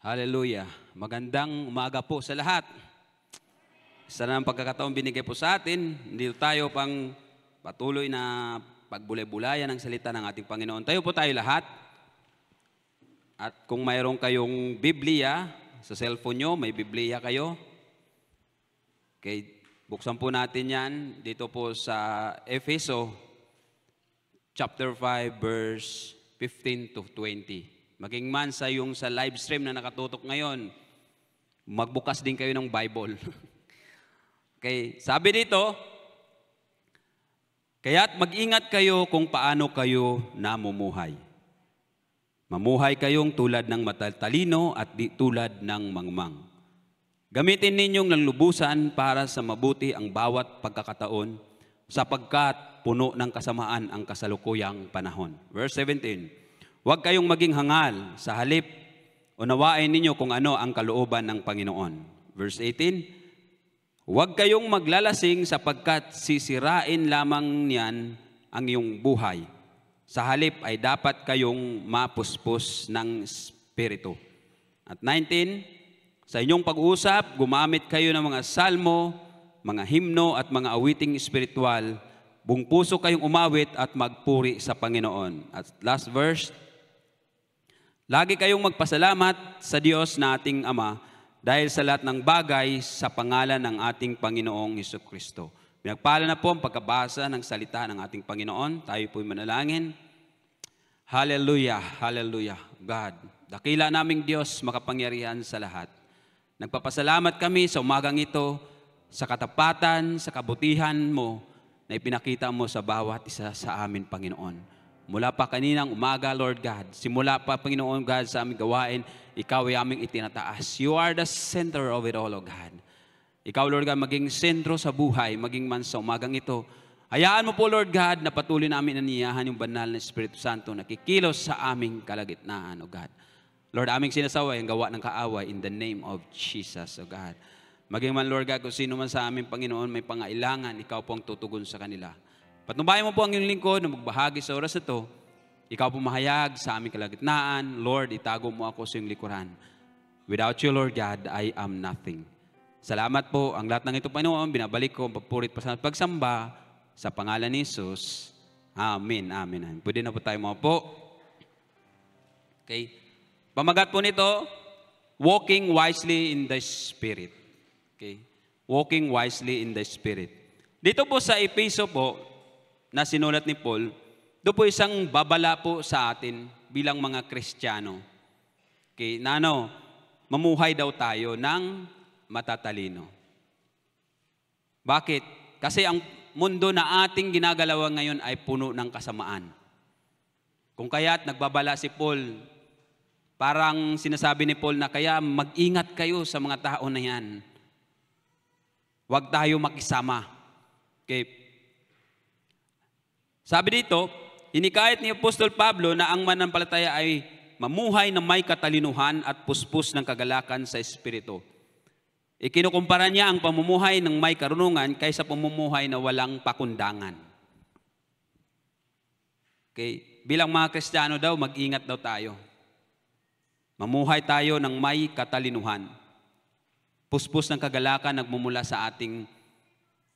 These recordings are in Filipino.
Hallelujah. Magandang umaga po sa lahat. Isa na ang pagkakataon binigay po sa atin. Dito tayo pang patuloy na pagbulay-bulayan ng salita ng ating Panginoon. Tayo po tayo lahat. At kung mayroon kayong Biblia, sa cellphone nyo, may Biblia kayo. Okay, buksan po natin yan dito po sa Efeso, chapter 5, verse 15 to 20. Maging man sa yung sa live stream na nakatutok ngayon, magbukas din kayo ng Bible. Okay, sabi dito, kaya't mag-ingat kayo kung paano kayo namumuhay. Mamuhay kayong tulad ng matatalino at di tulad ng mangmang. Gamitin ninyong lubusan para sa mabuti ang bawat pagkakataon sapagkat puno ng kasamaan ang kasalukuyang panahon. Verse 17. Huwag kayong maging hangal, sa halip, unawain ninyo kung ano ang kalooban ng Panginoon. Verse 18, huwag kayong maglalasing sapagkat sisirain lamang niyan ang iyong buhay. Sa halip ay dapat kayong mapuspos ng Espiritu. At 19, sa inyong pag-uusap, gumamit kayo ng mga salmo, mga himno at mga awiting espiritual. Buong puso kayong umawit at magpuri sa Panginoon. At last verse, lagi kayong magpasalamat sa Diyos na ating Ama dahil sa lahat ng bagay sa pangalan ng ating Panginoong Hesukristo. Pinagpala na po ang pagkabasa ng salita ng ating Panginoon. Tayo po'y manalangin. Hallelujah, hallelujah. God, dakila naming Diyos, makapangyarihan sa lahat. Nagpapasalamat kami sa umagang ito, sa katapatan, sa kabutihan mo na ipinakita mo sa bawat isa sa amin, Panginoon. Mula pa kaninang umaga, Lord God, simula pa, Panginoon God, sa aming gawain, Ikaw ay aming itinataas. You are the center of it all, O God. Ikaw, Lord God, maging sentro sa buhay, maging man sa umagang ito. Hayaan mo po, Lord God, na patuloy namin aniyahan yung banal na Espiritu Santo na kikilos sa aming kalagitnaan, O God. Lord, aming sinasaway ang gawa ng kaaway in the name of Jesus, O God. Maging man, Lord God, kung sino man sa aming Panginoon may pangailangan, Ikaw po ang tutugon sa kanila. Patnubayan mo po ang iyong lingkod na magbahagi sa oras ito. Ikaw po mahayag sa aming kalagitnaan. Lord, itago mo ako sa iyong likuran. Without you, Lord God, I am nothing. Salamat po. Ang lahat ng ito, Panginoon, binabalik ko ang papurit pagsamba sa pangalan ni Jesus. Amen, amen. Pwede na po tayo mga po. Okay. Pamagat po nito, walking wisely in the Spirit. Okay. Walking wisely in the Spirit. Dito po sa Efeso po, na sinulat ni Paul, doon po isang babala po sa atin bilang mga Kristiyano. Okay, na mamuhay daw tayo ng matatalino. Bakit? Kasi ang mundo na ating ginagalawan ngayon ay puno ng kasamaan. Kung kaya't nagbabala si Paul, parang sinasabi ni Paul na kaya mag-ingat kayo sa mga tao na yan. Huwag tayo makisama. Okay. Sabi dito, hinikayat ni Apostol Pablo na ang mananampalataya ay mamuhay na may katalinuhan at puspos ng kagalakan sa Espiritu. Ikinukumpara niya ang pamumuhay ng may karunungan kaysa pamumuhay na walang pakundangan. Okay. Bilang mga Kristiyano daw, mag-ingat daw tayo. Mamuhay tayo ng may katalinuhan. Puspos ng kagalakan nagmumula sa ating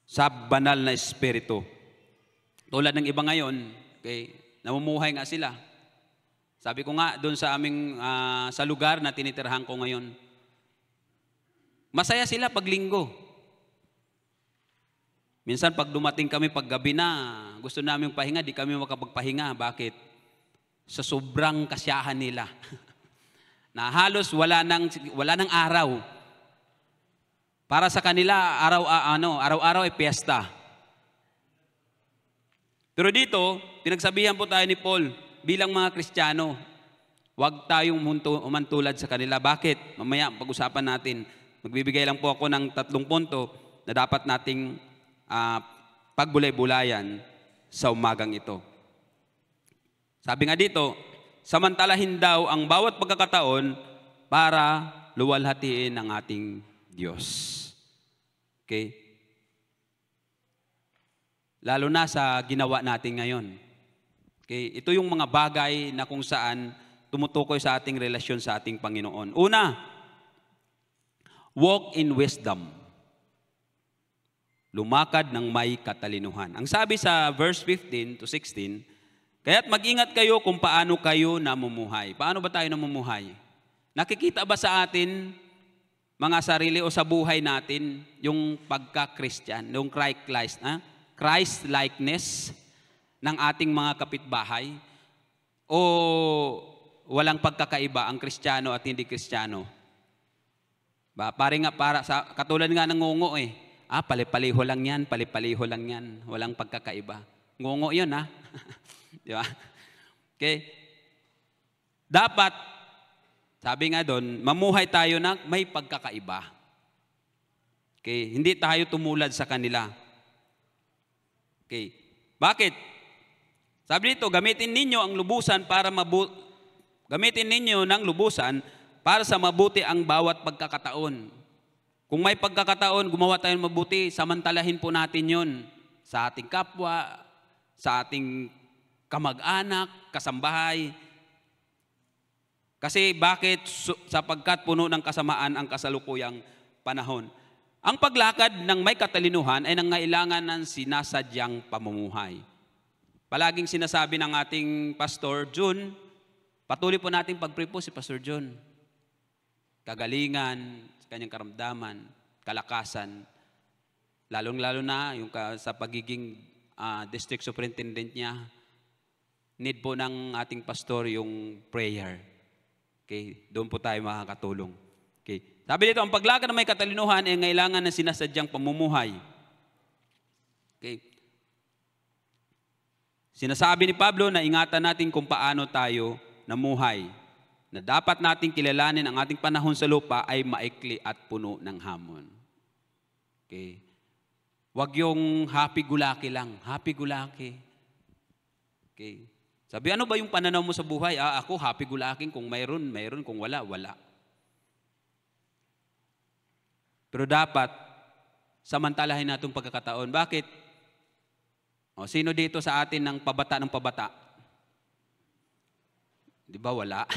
sa banal na Espiritu. Tulad ng iba ngayon, okay, namumuhay nga sila. Sabi ko nga, doon sa aming, sa lugar na tinitirhan ko ngayon, masaya sila pag linggo. Minsan pag dumating kami pag gabi na, gusto namin pahinga, di kami makapagpahinga. Bakit? Sa sobrang kasiyahan nila. Na halos wala nang araw. Para sa kanila, araw-araw ay piyesta. Pero dito, pinagsabihan po tayo ni Paul, bilang mga Kristiyano, huwag tayong umantulad sa kanila. Bakit? Mamaya, pag-usapan natin. Magbibigay lang po ako ng 3 punto na dapat nating pagbulay-bulayan sa umagang ito. Sabi nga dito, samantalahin daw ang bawat pagkakataon para luwalhatiin ang ating Diyos. Okay? Lalo na sa ginawa natin ngayon. Okay? Ito yung mga bagay na kung saan tumutukoy sa ating relasyon sa ating Panginoon. Una, walk in wisdom. Lumakad ng may katalinuhan. Ang sabi sa verse 15 to 16, kaya't mag-ingat kayo kung paano kayo namumuhay. Paano ba tayo namumuhay? Nakikita ba sa atin, mga sarili o sa buhay natin, yung pagka-Christian, yung Christ-likeness ng ating mga kapitbahay? O walang pagkakaiba ang Kristiyano at hindi Kristiyano? Katulad nga ng ngungo eh. Pali-paliho lang yan, pali-paliho lang yan. Walang pagkakaiba. Ngungo yun ha. Di ba? Okay. Dapat, sabi nga doon, mamuhay tayo na may pagkakaiba. Okay. Hindi tayo tumulad sa kanila. Okay. Bakit? Sabi dito, gamitin ninyo ng lubusan para sa mabuti ang bawat pagkakataon. Kung may pagkakataon, gumawa tayo ng mabuti, samantalahin po natin yun sa ating kapwa, sa ating kamag-anak, kasambahay. Kasi bakit? Sapagkat puno ng kasamaan ang kasalukuyang panahon. Ang paglakad ng may katalinuhan ay nangailangan ng sinasadyang pamumuhay. Palaging sinasabi ng ating Pastor June, patuloy po natin pag-pray po si Pastor June. Kagalingan, kanyang karamdaman, kalakasan, lalong-lalo na yung sa pagiging district superintendent niya, need po ng ating pastor yung prayer. Okay, doon po tayo makakatulong. Okay. Sabi dito, ang paglakad na may katalinuhan ay ngailangan ng sinasadyang pamumuhay. Okay. Sinasabi ni Pablo na ingatan natin kung paano tayo namuhay, na dapat nating kilalanin ang ating panahon sa lupa ay maikli at puno ng hamon. Okay. Huwag yung happy-gulaki lang. Happy-gulaki. Okay. Sabi, ano ba yung pananaw mo sa buhay? Ako happy-gulaking. Kung mayroon, mayroon. Kung wala, wala. Pero dapat, samantalahin natin pagkakataon. Bakit? Sino dito sa atin ng pabata? Di ba wala?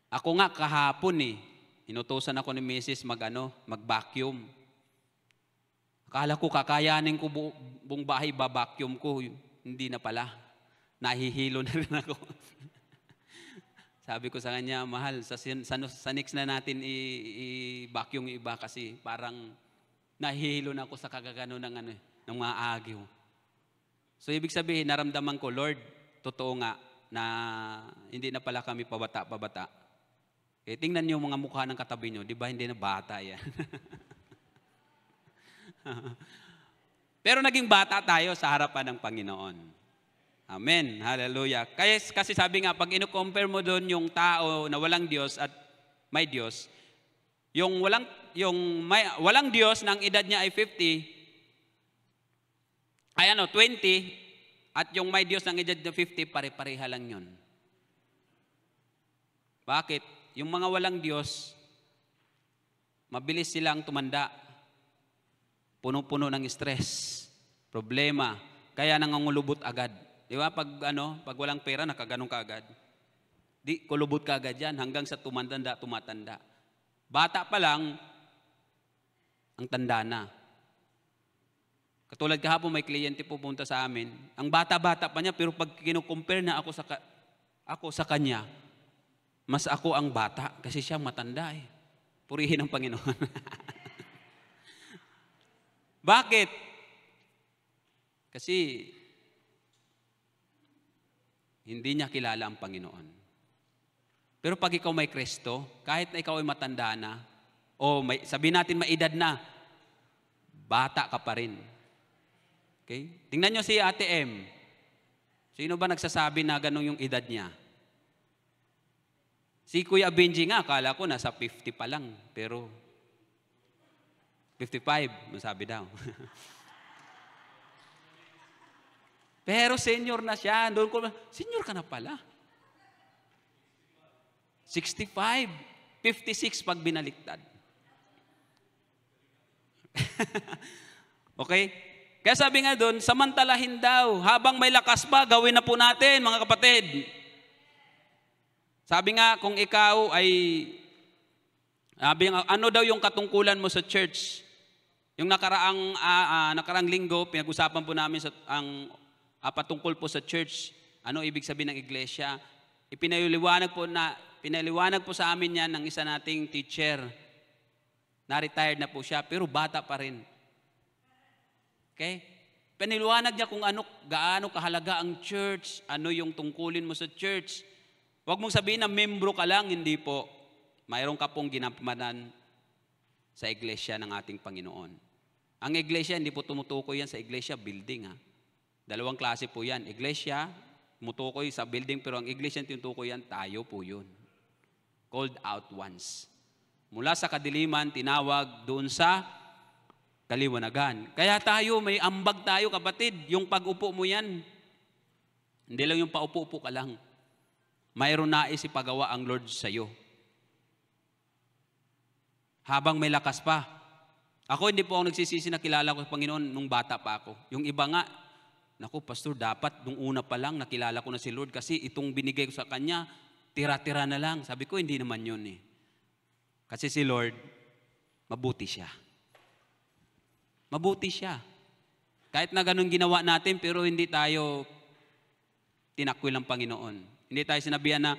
Ako nga kahapon inutusan ako ni Mrs. mag-vacuum. Akala ko kakayanin ko buong bahay ba-vacuum ko. Hindi na pala. Nahihilo na rin ako. Sabi ko sa kanya, mahal, sa next na natin i-vacuum yung iba kasi parang nahihilo na ako sa kagagano ng mga agiw. So ibig sabihin, naramdaman ko, Lord, totoo nga na hindi na pala kami pabata. Tingnan niyo mga mukha ng katabi niyo, di ba hindi na bata yan? Pero naging bata tayo sa harapan ng Panginoon. Amen. Hallelujah. Kasi sabi nga, pag ino-compare mo doon yung tao na walang Diyos at may Diyos, yung walang Diyos na ang edad niya ay 20, 20, at yung may Diyos ng edad na 50, pare-pareha lang yun. Bakit? Yung mga walang Diyos, mabilis silang tumanda. Puno-puno ng stress, problema, kaya nangangulubot agad. Di ba? Pag walang pera, nakaganong ka agad. Di, kulubot ka agad yan hanggang sa tumatanda. Bata pa lang, ang tanda na. Katulad kahapon, may kliyente pupunta sa amin. Ang bata-bata pa niya, pero pag kinukumpare na ako sa kanya, mas ako ang bata kasi siya matanda Purihin ang Panginoon. Bakit? Kasi hindi niya kilala ang Panginoon. Pero pag ikaw may Kristo, kahit na ikaw ay matanda na, sabihin natin maedad na, bata ka pa rin. Okay? Tingnan nyo si Ate M. Sino ba nagsasabi na ganun yung edad niya? Si Kuya Benji nga, akala ko nasa 50 pa lang. Pero 55, masabi daw. Pero senior na siya. Doon ko, senior ka na pala. 65, 56 pag binaliktad. Okay? Kaya sabi nga doon, samantalahin daw. Habang may lakas pa, gawin na po natin, mga kapatid. Sabi nga, kung ikaw ay, ano daw yung katungkulan mo sa church? Yung nakaraang linggo, pinag-usapan po namin patungkol po sa church. Ano ibig sabihin ng iglesia? Pinaliwanag po sa amin yan ng isa nating teacher. Na-retired na po siya, pero bata pa rin. Okay? Pinaliwanag niya kung gaano kahalaga ang church, ano yung tungkulin mo sa church. Huwag mong sabihin na membro ka lang, hindi po. Mayroon ka pong ginapamanan sa iglesia ng ating Panginoon. Ang iglesia, hindi po tumutukoy yan sa iglesia building. Dalawang klase po yan. Iglesia, tumutukoy sa building, pero ang iglesia tinutukoy yan, tayo po yun. Called out ones. Mula sa kadiliman, tinawag doon sa kaliwanagan. Kaya tayo, may ambag tayo kapatid. Yung pag-upo mo yan, hindi lang yung paupo-upo ka lang. Mayroon nais ipagawa ang Lord sa iyo. Habang may lakas pa. Ako hindi po ako nagsisisi na kilala ko sa Panginoon nung bata pa ako. Yung iba nga, naku pastor, dapat nung una pa lang nakilala ko na si Lord kasi itong binigay ko sa Kanya, tira-tira na lang. Sabi ko, hindi naman yun eh. Kasi si Lord, mabuti siya. Mabuti siya. Kahit na ganun ginawa natin, pero hindi tayo tinakwil ng Panginoon. Hindi tayo sinabihan na,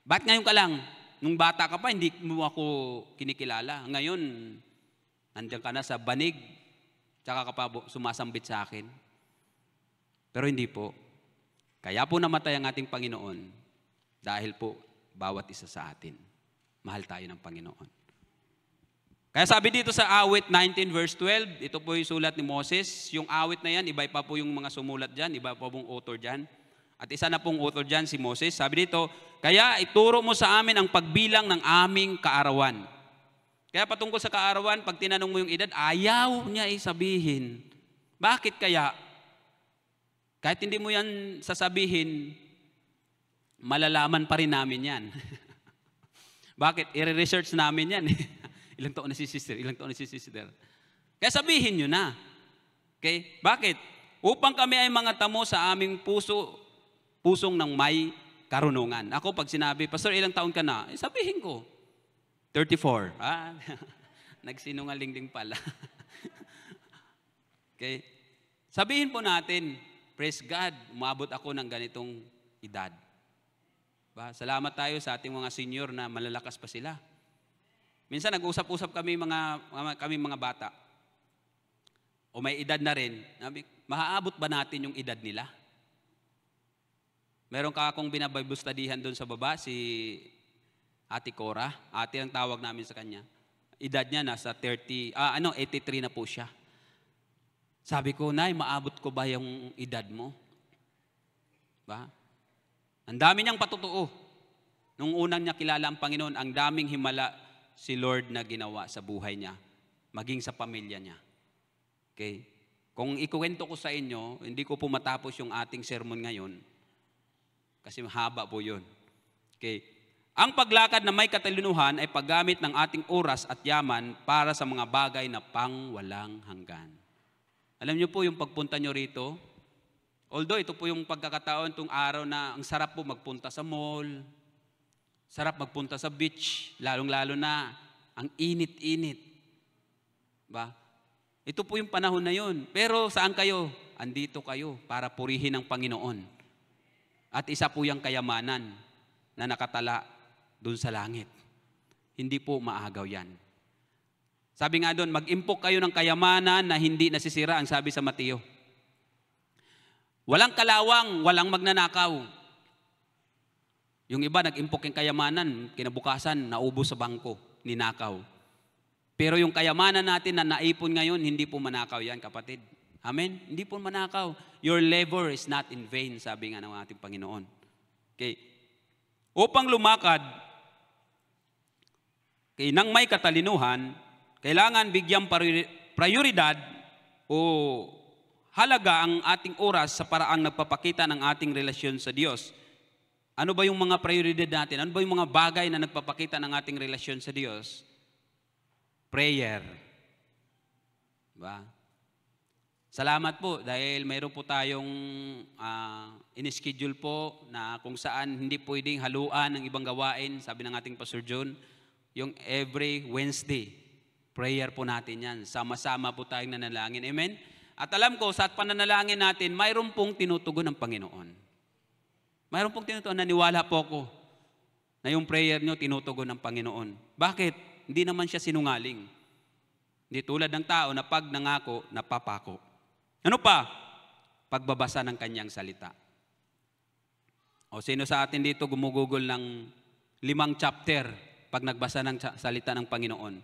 ba't ngayon ka lang? Nung bata ka pa, hindi mo ako kinikilala. Ngayon, nandiyan ka na sa banig, tsaka ka pa sumasambit sa akin. Pero hindi po. Kaya po namatay ang ating Panginoon dahil po bawat isa sa atin. Mahal tayo ng Panginoon. Kaya sabi dito sa awit 19 verse 12, ito po yung sulat ni Moses. Yung awit na yan, iba pa po yung mga sumulat dyan, iba pa pong author dyan. At isa na pong author dyan, si Moses. Sabi dito, kaya ituro mo sa amin ang pagbilang ng aming kaarawan. Kaya patungkol sa kaarawan, pag tinanong mo yung edad, ayaw niya sabihin. Bakit kaya? Kahit hindi mo yan sasabihin, malalaman pa rin namin yan. Bakit? I-research namin yan. Ilang taon na si sister? Ilang taon na si sister? Kaya sabihin nyo na. Okay? Bakit? Upang kami ay mga tamo sa aming pusong ng may karunungan. Ako pag sinabi, Pastor, ilang taon ka na? Sabihin ko, 34. Nagsinungaling din pala. Okay? Sabihin po natin, praise God, umabot ako ng ganitong edad. Salamat tayo sa ating mga senior na malalakas pa sila. Minsan nag-usap-usap kami mga bata. O may edad na rin. Maaabot ba natin yung edad nila? Meron ka akong binabible-studyhan doon sa baba, si Ate Cora. Ate ang tawag namin sa kanya. Edad niya nasa 83 na po siya. Sabi ko, Nay, maabot ko ba yung edad mo? Ang dami niyang patutuo. Nung unang niya kilala ang Panginoon, ang daming himala si Lord na ginawa sa buhay niya, maging sa pamilya niya. Okay? Kung ikuwento ko sa inyo, hindi ko po matapos yung ating sermon ngayon, kasi mahaba po yun. Okay? Ang paglakad na may katalinuhan ay paggamit ng ating oras at yaman para sa mga bagay na pangwalang hanggan. Alam niyo po yung pagpunta niyo rito, although ito po yung pagkakataon itong araw na ang sarap po magpunta sa mall, sarap magpunta sa beach, lalong-lalo na ang init-init. Ito po yung panahon na yun. Pero saan kayo? Andito kayo para purihin ang Panginoon. At isa po yung kayamanan na nakatala doon sa langit. Hindi po maagaw yan. Sabi nga doon, mag-impok kayo ng kayamanan na hindi nasisira, ang sabi sa Mateo. Walang kalawang, walang magnanakaw. Yung iba, nag-impok yung kayamanan, kinabukasan, naubos sa bangko, ninakaw. Pero yung kayamanan natin na naipon ngayon, hindi po manakaw yan, kapatid. Amen? Hindi po manakaw. Your labor is not in vain, sabi nga ng ating Panginoon. Okay. Upang lumakad, nang may katalinuhan, kailangan bigyang prioridad o halaga ang ating oras sa paraang nagpapakita ng ating relasyon sa Diyos. Ano ba yung mga prioridad natin? Ano ba yung mga bagay na nagpapakita ng ating relasyon sa Diyos? Prayer. Diba? Salamat po dahil mayroon po tayong in-schedule po na kung saan hindi pwedeng haluan ng ibang gawain, sabi ng ating Pastor John, yung every Wednesday, prayer po natin yan. Sama-sama po tayong nanalangin. Amen? At alam ko, sa pananalangin natin, mayroon pong tinutugon ng Panginoon. Mayroon pong tinutugon, naniwala po ako na yung prayer nyo tinutugon ng Panginoon. Bakit? Hindi naman siya sinungaling. Hindi tulad ng tao na pag nangako, napapako. Ano pa? Pagbabasa ng kanyang salita. O sino sa atin dito gumugugol ng 5 chapter pag nagbasa ng salita ng Panginoon?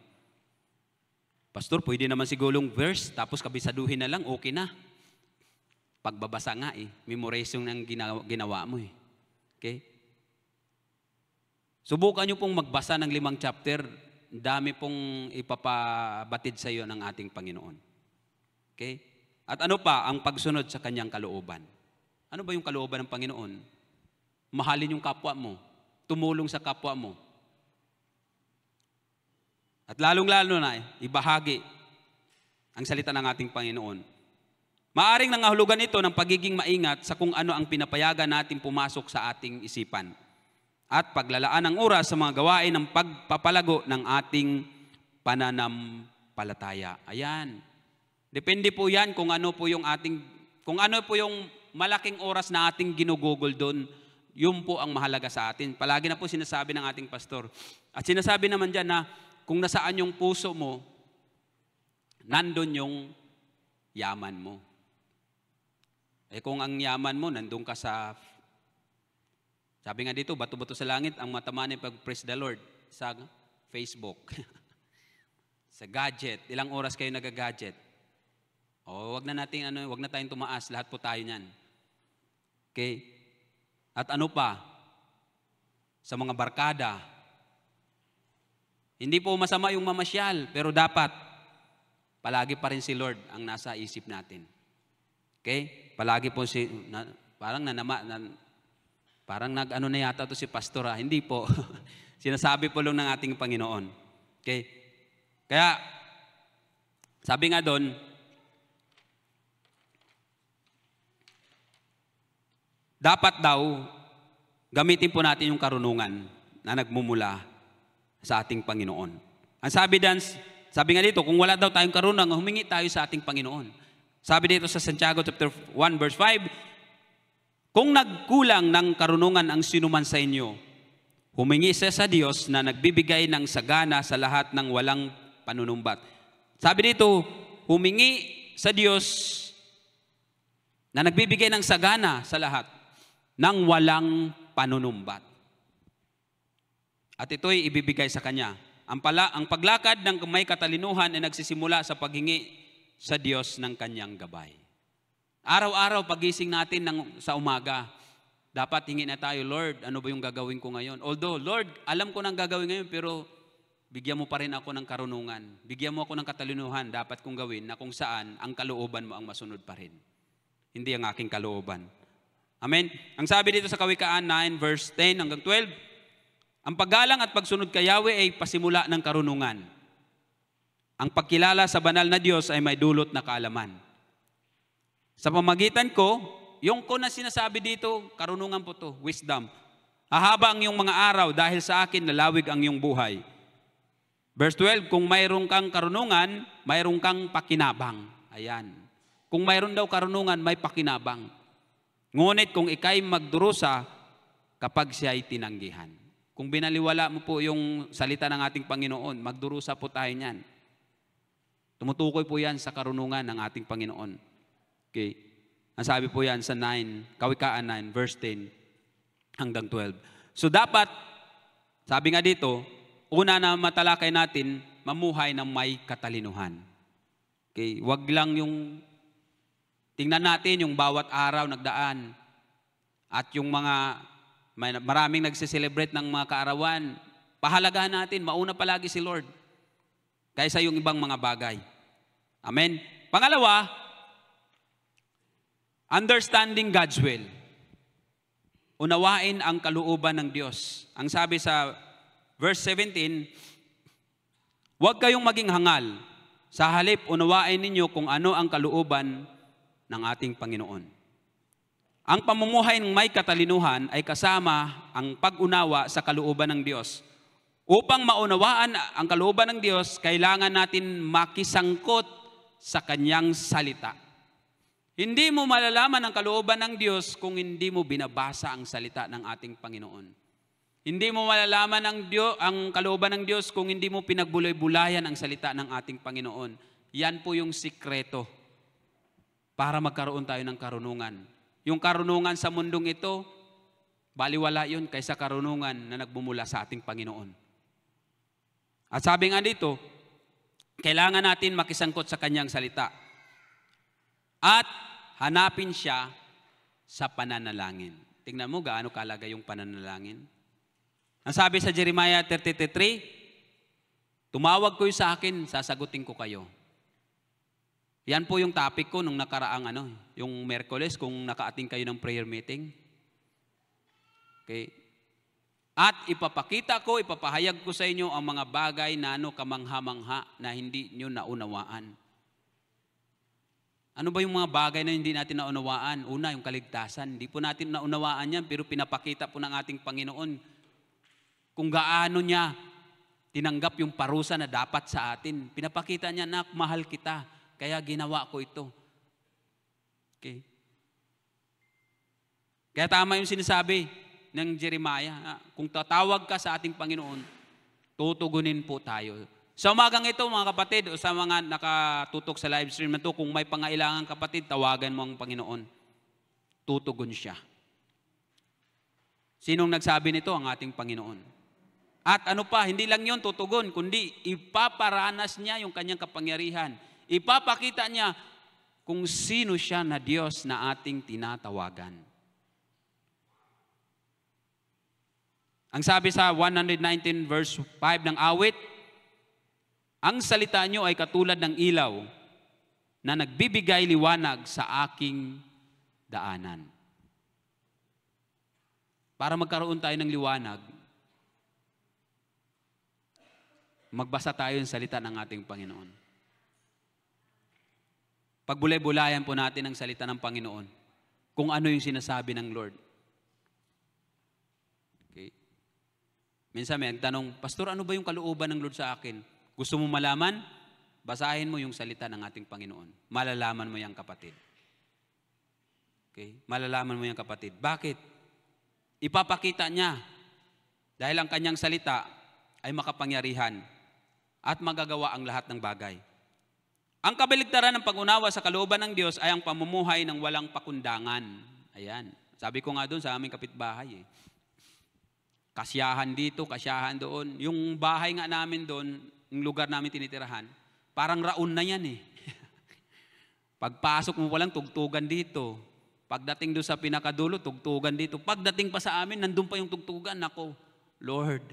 Pastor, pwede naman sigulong verse, tapos kabisaduhin na lang, okay na. Pagbabasa nga memorize yung ginawa mo Okay? Subukan nyo pong magbasa ng 5 chapter, dami pong ipapabatid sa iyo ng ating Panginoon. Okay? At ano pa ang pagsunod sa kanyang kalooban? Ano ba yung kalooban ng Panginoon? Mahalin yung kapwa mo. Tumulong sa kapwa mo. At lalong-lalo na, ibahagi ang salita ng ating Panginoon. Maaring nangahulugan ito ng pagiging maingat sa kung ano ang pinapayagan natin pumasok sa ating isipan. At paglalaan ng oras sa mga gawain ng pagpapalago ng ating pananampalataya. Ayan. Depende po yan kung ano po yung malaking oras na ating ginugugol doon, yun po ang mahalaga sa atin. Palagi na po sinasabi ng ating pastor. At sinasabi naman dyan na kung nasaan yung puso mo, nandun yung yaman mo. Kung ang yaman mo, nandun ka sa, sabi nga dito, bato-bato sa langit, ang mataman ay pag-praise the Lord sa Facebook. Sa gadget, ilang oras kayo nag-gadget? Wag na tayong tumaas, lahat po tayo niyan. Okay? At ano pa? Sa mga barkada. Hindi po masama yung mamasyal, pero dapat palagi pa rin si Lord ang nasa isip natin. Okay? Palagi po parang nag-ano na yata to si pastor. Hindi po. Sinasabi po lang ng ating Panginoon. Okay? Kaya, sabi nga doon, dapat daw, gamitin po natin yung karunungan na nagmumula sa ating Panginoon. Ang sabi nga dito, kung wala daw tayong karunungan, humingi tayo sa ating Panginoon. Sabi dito sa Santiago chapter 1 verse 5, kung nagkulang ng karunungan ang sinuman sa inyo, humingi siya sa Diyos na nagbibigay ng sagana sa lahat ng walang panunumbat. Sabi dito, humingi sa Diyos na nagbibigay ng sagana sa lahat ng walang panunumbat. At ito'y ibibigay sa Kanya. Ang paglakad ng may katalinuhan ay nagsisimula sa paghingi sa Diyos ng Kanyang gabay. Araw-araw pagising natin sa umaga, dapat hingi na tayo, Lord, ano ba yung gagawin ko ngayon? Although, Lord, alam ko nang gagawin ngayon, pero bigyan mo pa rin ako ng karunungan. Bigyan mo ako ng katalinuhan, dapat kong gawin na kung saan ang kalooban mo ang masunod pa rin. Hindi ang aking kalooban. Amen? Ang sabi dito sa Kawikaan 9, verse 10 hanggang 12, ang paggalang at pagsunod kay Yahweh ay pasimula ng karunungan. Ang pagkilala sa banal na Diyos ay may dulot na kaalaman. Sa pamagitan ko, yung ko na sinasabi dito, karunungan po to, wisdom. Hahaba ang iyong mga araw dahil sa akin lalawig ang iyong buhay. Verse 12, kung mayroon kang karunungan, mayroon kang pakinabang. Ayan. Kung mayroon daw karunungan, may pakinabang. Ngunit kung ikay magdurusa kapag siya ay tinanggihan. Kung binaliwala mo po yung salita ng ating Panginoon, magdurusa po tayo niyan. Tumutukoy po yan sa karunungan ng ating Panginoon. Okay. Ang sabi po yan sa Kawikaan 9, verse 10 hanggang 12. So dapat, sabi nga dito, una na matalakay natin, mamuhay ng may katalinuhan. Okay. Wag lang yung tingnan natin yung bawat araw nagdaan at yung maraming nagse-celebrate ng mga kaarawan. Pahalagahan natin, mauna palagi si Lord kaysa yung ibang mga bagay. Amen. Pangalawa, understanding God's will. Unawain ang kalooban ng Diyos. Ang sabi sa verse 17, huwag kayong maging hangal. Sa halip, unawain ninyo kung ano ang kalooban ng ating Panginoon. Ang pamumuhay ng may katalinuhan ay kasama ang pag-unawa sa kalooban ng Diyos. Upang maunawaan ang kalooban ng Diyos, kailangan natin makisangkot sa Kanyang salita. Hindi mo malalaman ang kalooban ng Diyos kung hindi mo binabasa ang salita ng ating Panginoon. Hindi mo malalaman ang kalooban ng Diyos kung hindi mo pinagbuloy-bulayan ang salita ng ating Panginoon. Yan po yung sikreto para magkaroon tayo ng karunungan. Yung karunungan sa mundong ito, baliwala yun kaysa karunungan na nagbumula sa ating Panginoon. At sabi nga dito, kailangan natin makisangkot sa Kanyang salita. At hanapin siya sa pananalangin. Tingnan mo gaano kalaga yung pananalangin. Ang sabi sa Jeremiah 33, tumawag kayo sa akin, sasagutin ko kayo. Yan po yung topic ko nung nakaraang yung Miyerkules, kung nakaating kayo ng prayer meeting. Okay. At ipapahayag ko sa inyo ang mga bagay na kamangha-mangha na hindi nyo naunawaan. Ano ba yung mga bagay na hindi natin naunawaan? Una, yung kaligtasan. Hindi po natin naunawaan yan, pero pinapakita po ng ating Panginoon kung gaano niya tinanggap yung parusa na dapat sa atin. Pinapakita niya, "Anak, mahal kita, kaya ginawa ko ito." Okay. Kaya tama yung sinasabi ng Jeremiah, kung tatawag ka sa ating Panginoon, tutugunin po tayo. Sa umagang ito, mga kapatid, o sa mga nakatutok sa live stream na ito, kung may pangailangan kapatid, tawagan mo ang Panginoon. Tutugon siya. Sinong nagsabi nito? Ang ating Panginoon. At ano pa, hindi lang yun tutugon, kundi ipaparanas niya yung kanyang kapangyarihan. Ipapakita niya kung sino siya na Diyos na ating tinatawagan. Ang sabi sa 119 verse 5 ng awit, ang salita niyo ay katulad ng ilaw na nagbibigay liwanag sa aking daanan. Para magkaroon tayo ng liwanag, magbasa tayo ng salita ng ating Panginoon. Pagbulay-bulayan po natin ang salita ng Panginoon kung ano yung sinasabi ng Lord. Okay. Minsan may nagtanong, "Pastor, ano ba yung kalooban ng Lord sa akin?" Gusto mo malaman? Basahin mo yung salita ng ating Panginoon. Malalaman mo yan, kapatid. Okay? Malalaman mo yan, kapatid. Bakit? Ipapakita niya dahil ang kanyang salita ay makapangyarihan at magagawa ang lahat ng bagay. Ang kabaligtaran ng pag-unawa sa kalooban ng Diyos ay ang pamumuhay ng walang pakundangan. Ayan. Sabi ko nga doon sa aming kapitbahay. Kasyahan dito, kasyahan doon. Yung bahay nga namin doon, yung lugar namin tinitirahan, parang raon na yan eh. Pagpasok mo palang, tugtugan dito. Pagdating doon sa pinakadulo, tugtugan dito. Pagdating pa sa amin, nandun pa yung tugtugan. Nako, Lord,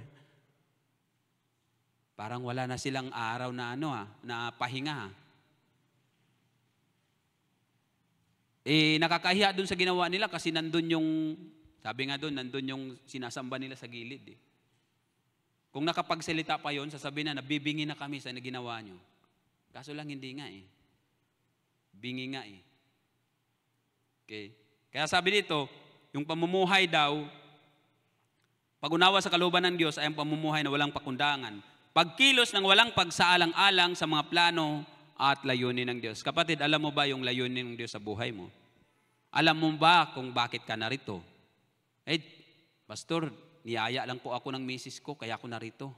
parang wala na silang araw na na pahinga. Nakakahiya doon sa ginawa nila kasi nandun yung, sabi nga doon, nandun yung sinasamba nila sa gilid eh. Kung nakapagsalita pa yon, sasabihin na, nabibingi na kami sa ginawa nyo. Kaso lang hindi nga eh. Bingi nga eh. Okay. Kaya sabi dito, yung pamumuhay daw, pag-unawa sa kalooban ng Diyos ay ang pamumuhay na walang pakundangan. Pagkilos ng walang pagsaalang-alang sa mga plano at layunin ng Diyos. Kapatid, alam mo ba yung layunin ng Diyos sa buhay mo? Alam mo ba kung bakit ka narito? Pastor, niyaya lang po ako ng misis ko, kaya ako narito.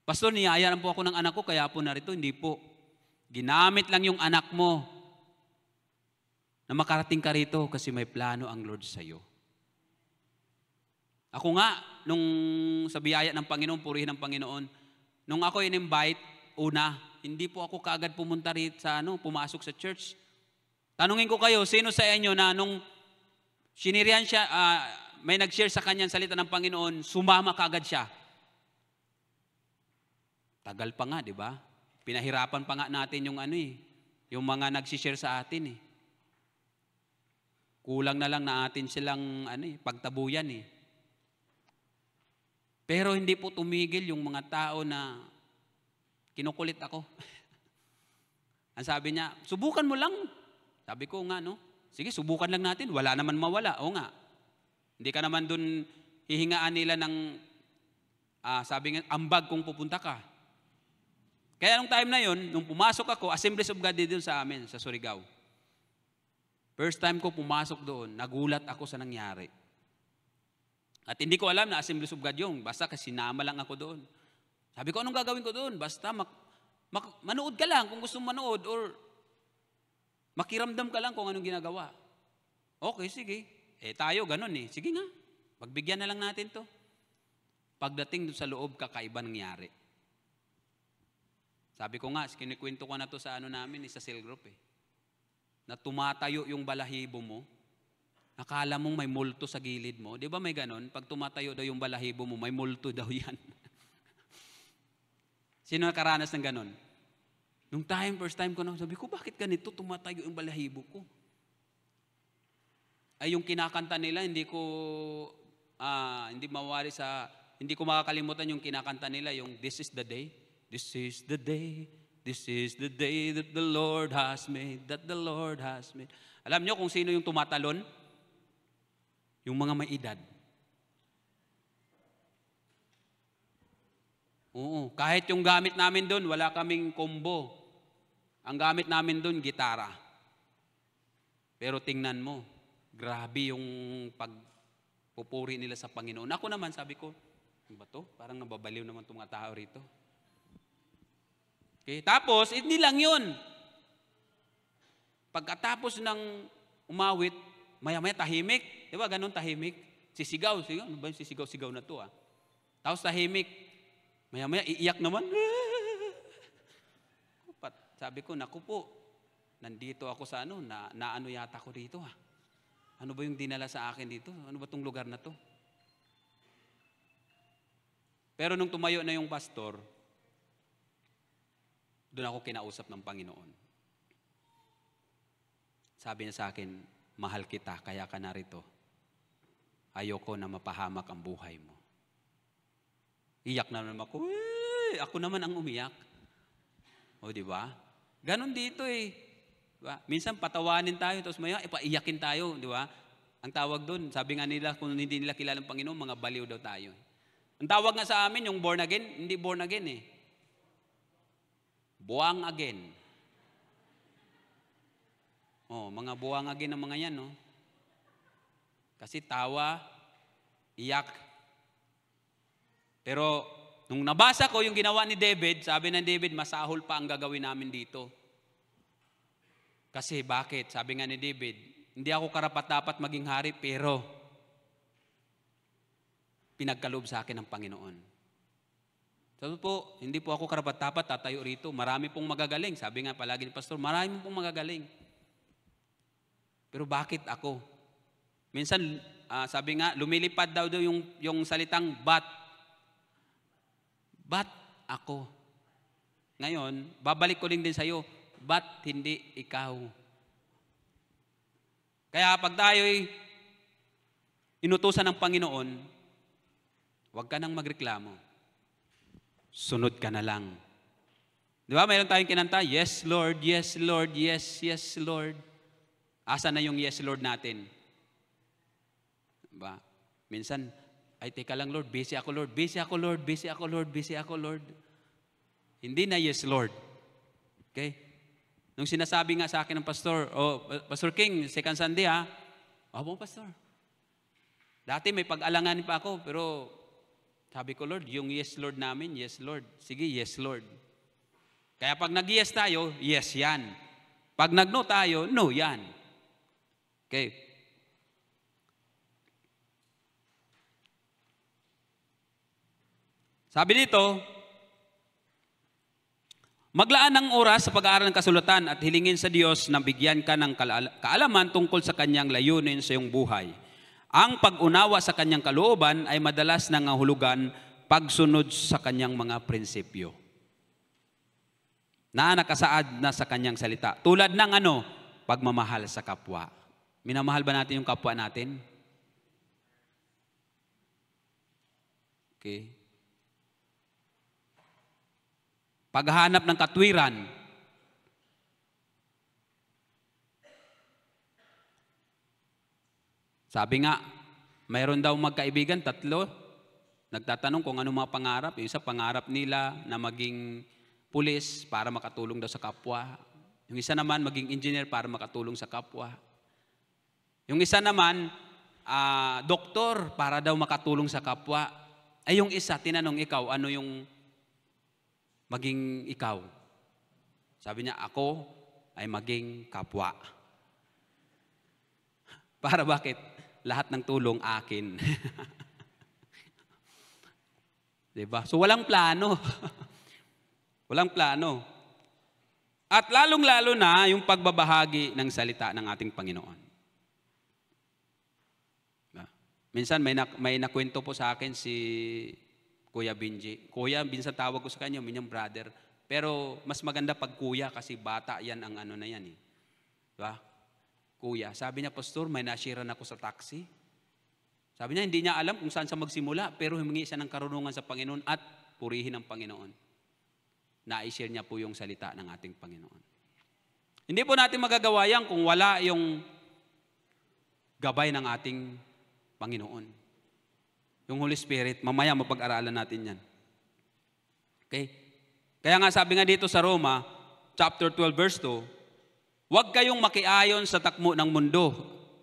Pastor, niyaya lang po ako ng anak ko, kaya po narito. Hindi po. Ginamit lang yung anak mo na makarating ka rito kasi may plano ang Lord sa iyo. Ako nga, nung sa biyaya ng Panginoon, purihin ng Panginoon, nung ako in-invite, hindi po ako kaagad pumunta rito sa pumasok sa church. Tanungin ko kayo, sino sa inyo na nung sinirihan siya, may nag-share sa kanyang salita ng Panginoon, sumama kaagad siya? Tagal pa nga, di ba? Pinahirapan pa nga natin yung yung mga nag-share sa atin eh. Kulang na lang na atin silang pagtabuyan eh. Pero hindi po tumigil yung mga tao na kinukulit ako. Ang sabi niya, subukan mo lang. Sabi ko nga, no? Sige, subukan lang natin. Wala naman mawala. O nga. Hindi ka naman dun hihingaan nila ng, sabi nga, ambag kung pupunta ka. Kaya nung time na yon, nung pumasok ako, Assemblies of God din sa amin, sa Surigao. First time ko pumasok doon, nagulat ako sa nangyari. At hindi ko alam na Assemblies of God yun. Basta kasi sinama lang ako doon. Sabi ko, anong gagawin ko doon? Basta manood ka lang kung gusto manood or makiramdam ka lang kung anong ginagawa. Okay, sige. Tayo, ganun eh. Sige nga, pagbigyan na lang natin to. Pagdating doon sa loob, kakaiba nangyari. Sabi ko nga, kinikwento ko na to sa namin, sa cell group eh. Na tumatayo yung balahibo mo, akala mong may multo sa gilid mo. Di ba may ganun? Pag tumatayo daw yung balahibo mo, may multo daw yan. Sino nakaranas ng ganun? Nung first time ko na, sabi ko, bakit ganito tumatayo yung balahibo ko? Ay yung kinakanta nila, hindi ko makakalimutan yung kinakanta nila, yung This is the day. This is the day. This is the day that the Lord has made, that the Lord has made. Alam nyo kung sino yung tumatalon? Yung mga may edad. Oo, kahit yung gamit namin doon, wala kaming combo. Ang gamit namin doon, gitara. Pero tingnan mo, grabe yung pagpupuri nila sa Panginoon. Ako naman, sabi ko, ano ba to? Parang nababaliw naman itong mga tao rito. Okay, tapos, hindi lang yun. Pagkatapos ng umawit, maya-maya tahimik. Di ba, ganun tahimik? Sisigaw. Ano ba yung sisigaw-sigaw na to? Tapos tahimik. Maya-maya, iiyak naman. Sabi ko, naku po, nandito ako sa naano yata ko dito. Ano ba yung dinala sa akin dito? Ano ba tong lugar na to? Pero nung tumayo na yung pastor, doon ako kinausap ng Panginoon. Sabi niya sa akin, mahal kita, kaya ka narito. Ayoko na mapahamak ang buhay mo. Iyak na naman ako. Ako naman ang umiyak. O, di ba? Ganon dito eh. Diba? Minsan patawanin tayo, tapos maya ipaiyakin tayo, di ba? Ang tawag doon, sabi nga nila, kung hindi nila kilala ng Panginoon, mga baliw daw tayo. Ang tawag nga sa amin, yung born again, hindi born again eh. Buwang again. Mga buwang again ng mga yan, no? Kasi tawa, iyak. Pero, nung nabasa ko yung ginawa ni David, sabi ng David, masahol pa ang gagawin namin dito. Kasi bakit? Sabi nga ni David, hindi ako karapat-dapat maging hari, pero pinagkaloob sa akin ng Panginoon. Sabi po, hindi po ako karapat-dapat tatayo rito. Marami pong magagaling. Sabi nga palagi ni Pastor, marami pong magagaling. Pero bakit ako? Minsan, sabi nga, lumilipad daw yung salitang but. But ako. Ngayon, babalik ko din sa'yo, but hindi ikaw. Kaya pag tayo'y inutusan ng Panginoon, huwag ka nang magreklamo. Sunod ka na lang. Di ba? Mayroon tayong kinanta, yes Lord, yes Lord, yes, yes Lord. Asa na yung yes Lord natin? Diba? Minsan, ay teka lang Lord, busy ako Lord, busy ako Lord, busy ako Lord, busy ako Lord. Hindi na yes Lord. Okay? Nung sinasabi nga sa akin ng pastor, Pastor King, second Sunday Opo, pastor. Dati may pag-alangan pa ako, pero sabi ko Lord, yung yes Lord namin, yes Lord. Sige, yes Lord. Kaya pag nag-yes tayo, yes yan. Pag nag-no tayo, no yan. Okay. Sabi dito, maglaan ng oras sa pag-aaral ng kasulatan at hilingin sa Diyos na bigyan ka ng kaalaman tungkol sa kanyang layunin sa iyong buhay. Ang pag-unawa sa kanyang kalooban ay madalas nangahulugan pagsunod sa kanyang mga prinsipyo na nakasaad na sa kanyang salita. Tulad ng pagmamahal sa kapwa. Minamahal ba natin yung kapwa natin? Okay. Paghahanap ng katwiran. Sabi nga, mayroon daw magkaibigan, 3, nagtatanong kung ano mga pangarap. Yung isa, pangarap nila na maging pulis para makatulong daw sa kapwa. Yung isa naman, maging engineer para makatulong sa kapwa. Yung isa naman, doktor para daw makatulong sa kapwa. Ay yung isa, tinanong, ikaw, ano yung maging ikaw? Sabi niya, ako ay maging kapwa. Para bakit? Lahat ng tulong akin. Diba? So walang plano. Walang plano. At lalong-lalo na yung pagbabahagi ng salita ng ating Panginoon. Minsan may nakwento po sa akin si Kuya Benji. Kuya, minsan tawag ko sa kanya, minyang brother. Pero mas maganda pag kuya kasi bata yan ang ano na yan eh. Diba? Kuya, sabi niya, Pastor, may nashiran ako sa taxi. Sabi niya, hindi niya alam kung saan siya magsimula, pero humingi siya ng karunungan sa Panginoon at purihin ang Panginoon. Na-share niya po yung salita ng ating Panginoon. Hindi po natin magagawa yan kung wala yung gabay ng ating Panginoon. Yung Holy Spirit, mamaya mapag-aralan natin yan. Okay? Kaya nga sabi nga dito sa Roma, chapter 12, verse 2, huwag kayong makiayon sa takbo ng mundo.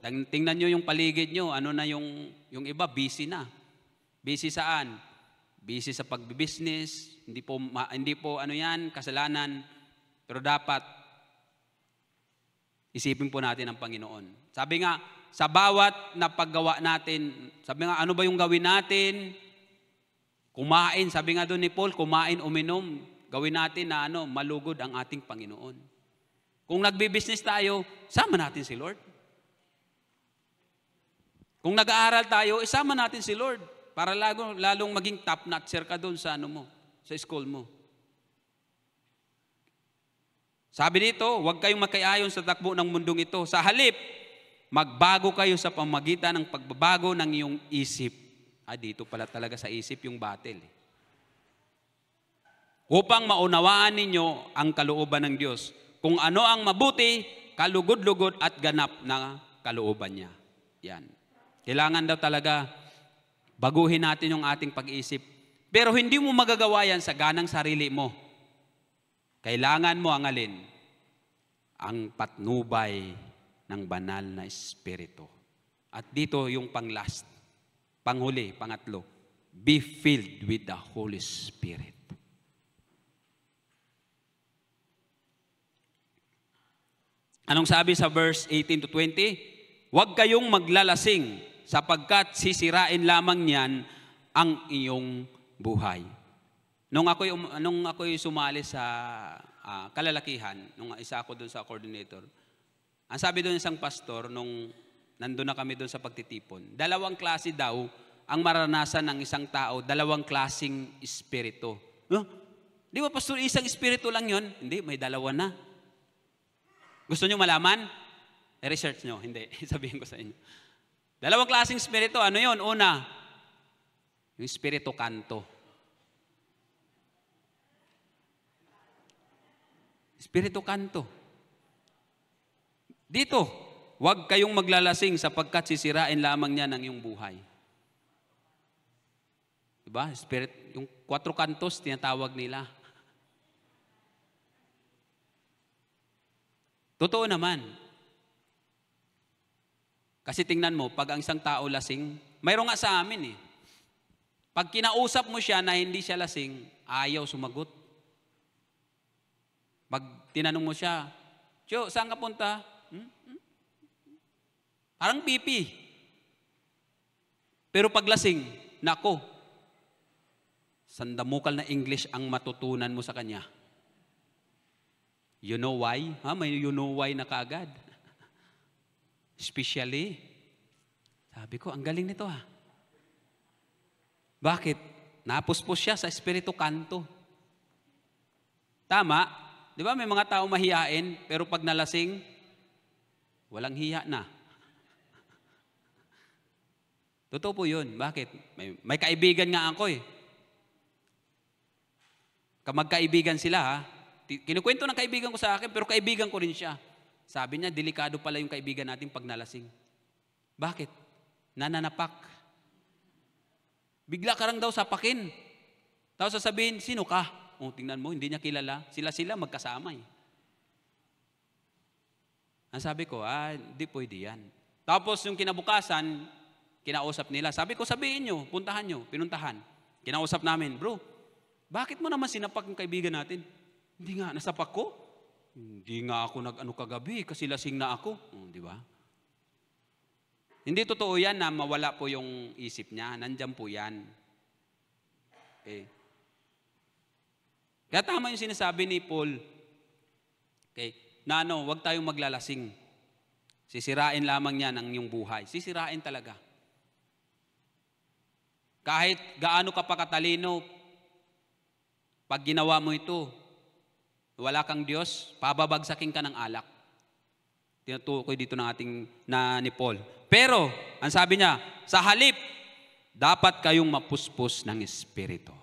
Tingnan nyo yung paligid nyo. Ano na yung iba, busy na. Busy saan? Busy sa pagbibusiness. Hindi po ano yan, kasalanan. Pero dapat isipin po natin ang Panginoon. Sabi nga, sa bawat na paggawa natin, sabi nga, ano ba yung gawin natin? Kumain. Sabi nga doon ni Paul, kumain, uminom. Gawin natin na malugod ang ating Panginoon. Kung nagbi-business tayo, sama natin si Lord. Kung nag-aaral tayo, isama natin si Lord para lalong maging top-notcher ka doon sa sa school mo. Sabi dito, huwag kayong makiayon sa takbo ng mundong ito. Sa halip, magbago kayo sa pamagitan ng pagbabago ng iyong isip. Dito pala talaga sa isip yung battle. Upang maunawaan ninyo ang kalooban ng Diyos. Kung ano ang mabuti, kalugod-lugod at ganap na kalooban niya. Yan. Kailangan daw talaga baguhin natin yung ating pag-iisip. Pero hindi mo magagawa yan sa ganang sarili mo. Kailangan mo ang alin? Ang patnubay ng banal na Espiritu. At dito yung pang-last, panghuli, pangatlo. Be filled with the Holy Spirit. Anong sabi sa verse 18 to 20? Huwag kayong maglalasing sapagkat sisirain lamang niyan ang iyong buhay. Nung ako'y sumali sa kalalakihan, nung isa ako doon sa coordinator, ang sabi doon isang pastor, nung nandun na kami doon sa pagtitipon, 2 klase daw ang maranasan ng isang tao, 2 klaseng espiritu. Di ba pastor, isang espiritu lang yon? Hindi, may 2 na. Gusto nyo malaman? I-research nyo. Hindi. Sabihin ko sa inyo. 2 klaseng espiritu. Ano yun? Una, yung espiritu kanto. Espiritu kanto. Dito, huwag kayong maglalasing sapagkat sisirain lamang niya ng iyong buhay. Diba? Yung 4 kantos, tinatawag nila. Totoo naman. Kasi tingnan mo, pag ang isang tao lasing, mayroon nga sa amin eh. Pag kinausap mo siya na hindi siya lasing, ayaw sumagot. Pag tinanong mo siya, Tiyo, saan ka punta? Parang pipi. Pero pag lasing, nako, sandamukal na English ang matutunan mo sa kanya. You know why? May you know why na kaagad. Especially, sabi ko, ang galing nito ha. Bakit? Napuspos siya sa espiritu kanto. Tama? Di ba may mga tao mahiyain, pero pag nalasing, walang hiya na. Totoo po yun. Bakit? May kaibigan nga ako eh. Magkaibigan sila ha. Kinukwento ng kaibigan ko sa akin, pero kaibigan ko rin siya. Sabi niya, delikado pala yung kaibigan natin pag nalasing. Bakit? nananapak. Bigla ka lang daw sapakin. Tapos sasabihin, sino ka? O, tingnan mo, hindi niya kilala. Sila magkasama eh. Ang sabi ko, hindi pwede yan. Tapos yung kinabukasan, kinausap nila. Sabi ko, sabihin nyo, puntahan nyo, pinuntahan. Kinausap namin, bro, bakit mo naman sinapak yung kaibigan natin? Hindi nga, nasapak ko. Hindi nga ako nag-ano kagabi, kasi lasing na ako. Di ba? Hindi totoo yan na mawala po yung isip niya. Nandyan po yan. Okay. Kaya tama yung sinasabi ni Paul. Okay. Na huwag tayong maglalasing. Sisirain lamang niya ng iyong buhay. Sisirain talaga. Kahit gaano ka pa katalino, pag ginawa mo ito, wala kang Diyos, pababagsakin ka ng alak. Tinutukoy dito ng ating ni Paul. Pero, ang sabi niya, sa halip, dapat kayong mapuspos ng Espiritu.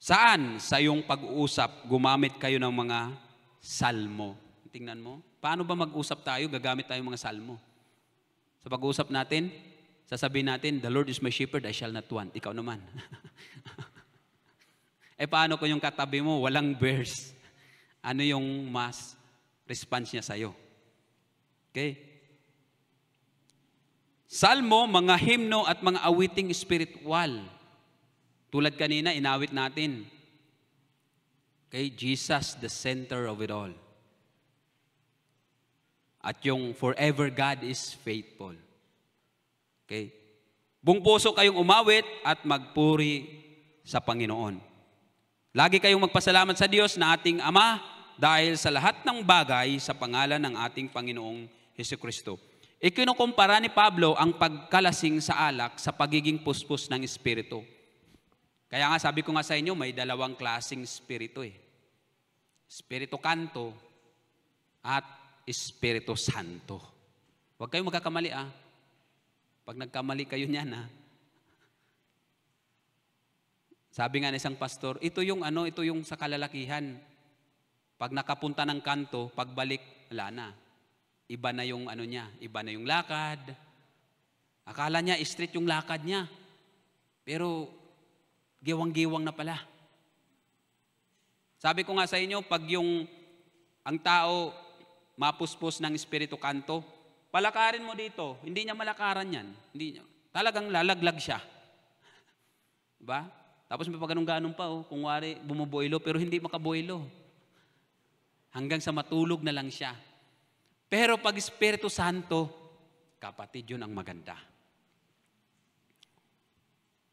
Saan? Sa iyong pag-uusap, gumamit kayo ng mga salmo. Tingnan mo, paano ba mag-usap tayo? Gagamit tayo ng mga salmo. Sa pag-uusap natin, sasabihin natin, the Lord is my shepherd, I shall not want. Ikaw naman. Paano kung yung katabi mo, walang verse? Ano yung mas response niya sa'yo? Okay? Salmo, mga himno at mga awiting spiritual. Tulad kanina, inawit natin. Okay? Jesus, the center of it all. At yung forever God is faithful. Okay? Buong puso kayong umawit at magpuri sa Panginoon. Lagi kayong magpasalamat sa Diyos na ating Ama dahil sa lahat ng bagay sa pangalan ng ating Panginoong Hesukristo. Ikinukumpara ni Pablo ang pagkalasing sa alak sa pagiging puspos ng Espiritu. Kaya nga sabi ko nga sa inyo, may dalawang klaseng Espiritu eh. Espiritu Kanto at Espiritu Santo. Huwag kayong magkakamali Pag nagkamali kayo niyan Sabi nga ng isang pastor, ito yung sa kalalakihan. Pag nakapunta ng kanto, pagbalik, wala na. Iba na yung niya, iba na yung lakad. Akala niya straight yung lakad niya. Pero giwang-giwang na pala. Sabi ko nga sa inyo, pag ang tao mapuspos ng Espiritu Kanto, palakarin mo dito, hindi niya malakaran yan. Talagang lalaglag siya. Diba? Tapos may pagganong-ganong pa, kung wari, bumuboilo, pero hindi makaboilo. Hanggang sa matulog na lang siya. Pero pag Espiritu Santo, kapatid, yun ang maganda.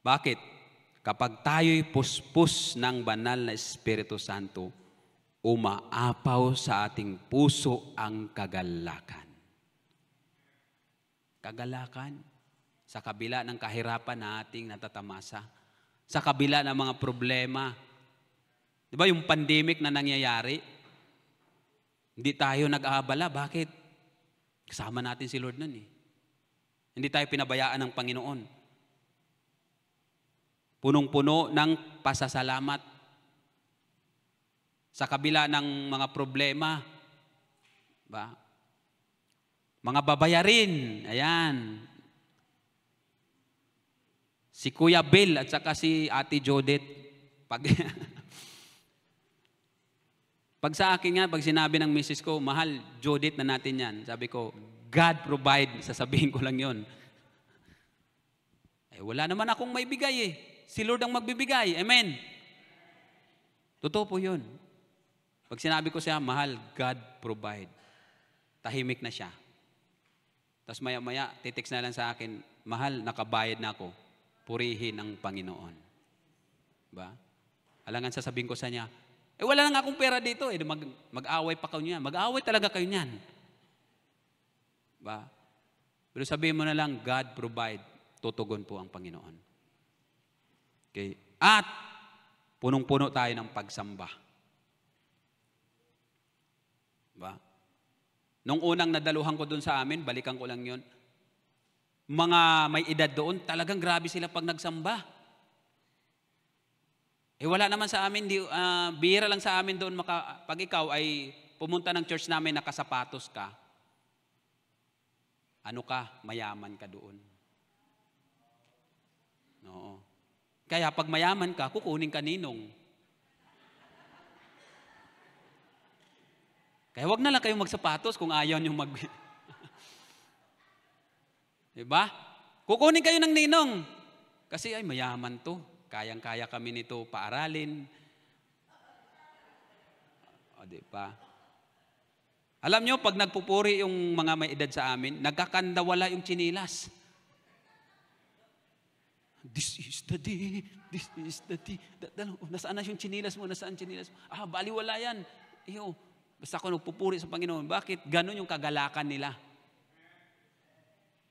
Bakit? Kapag tayo'y puspos ng banal na Espiritu Santo, umaapaw sa ating puso ang kagalakan. Kagalakan sa kabila ng kahirapan na ating natatamasa. Sa kabila ng mga problema. Di ba yung pandemic na nangyayari? Hindi tayo nag-aabala. Bakit? Kasama natin si Lord nun eh. Hindi tayo pinabayaan ng Panginoon. Punong-puno ng pasasalamat. Sa kabila ng mga problema. Ba? Mga babayarin. Ayan. Si Kuya Bill at saka si Ate Jodette. Pag sa akin nga, pag sinabi ng misis ko, mahal, Jodette na natin yan. Sabi ko, God provide. Sasabihin ko lang yon. Wala naman akong may bigay Si Lord ang magbibigay. Amen. Totoo po yun. Pag sinabi ko siya, mahal, God provide. Tahimik na siya. Tapos maya-maya, titext na lang sa akin, mahal, nakabayad na ako. Purihin ang Panginoon. Ba? Alangan sasabihin ko sa niya, wala na nga akong pera dito. Mag-away pa kayo niyan. Mag-away talaga kayo niyan. Ba? Pero sabihin mo na lang, God provide. Tutugon po ang Panginoon. Okay? At, punong-puno tayo ng pagsamba. Ba? Nung unang nadaluhan ko dun sa amin, balikan ko lang yon. Mga may edad doon, talagang grabe sila pag nagsamba. Wala naman sa amin, bihira lang sa amin doon, pag ikaw ay pumunta ng church namin nakasapatos ka, ano ka, mayaman ka doon. Oo. Kaya pag mayaman ka, kukunin ka ninong. Kaya wag na lang kayong magsapatos kung ayaw nyo mag... Diba? Kukunin kayo ng ninong. Kasi ay mayaman to. Kayang-kaya kami nito paaralin. O, diba? Alam nyo, pag nagpupuri yung mga may edad sa amin, nagkakandawala yung tsinilas. This is the day, this is the day. Nasaan na yung tsinilas mo? Nasaan tsinilas mo? Baliwala yan. Iyo, basta ako nagpupuri sa Panginoon. Bakit? Ganon yung kagalakan nila.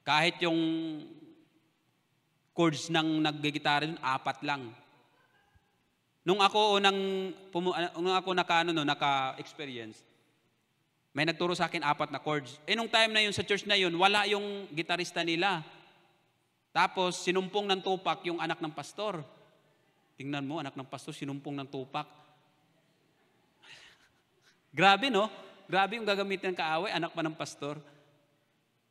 Kahit yung chords ng naggigitara dun, 4 lang. Nung ako naka-experience, may nagturo sa akin 4 na chords. Nung time na yun sa church na yun, wala yung gitarista nila. Tapos, sinumpong ng tupak yung anak ng pastor. Tingnan mo, anak ng pastor, sinumpong ng tupak. Grabe, no? Grabe yung gagamitin ng kaaway, anak pa ng pastor.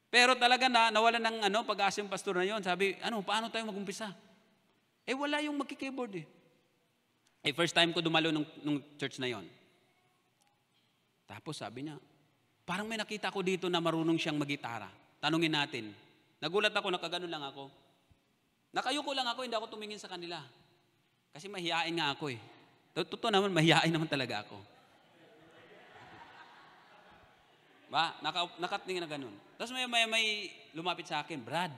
Pero talaga nawala ng pag-asa yung pastor na yon. Sabi, paano tayo mag-umpisa? Wala yung magki-keyboard eh. First time ko dumalo nung church na yon. Tapos sabi niya, parang may nakita ko dito na marunong siyang mag-gitara. Tanungin natin. Nagulat ako, nakaganon lang ako. Nakayuko lang ako, hindi ako tumingin sa kanila. Kasi mahihain nga ako eh. Totoo naman, mahihain naman talaga ako. Nakatingin na ganun. Tapos may lumapit sa akin, Brad,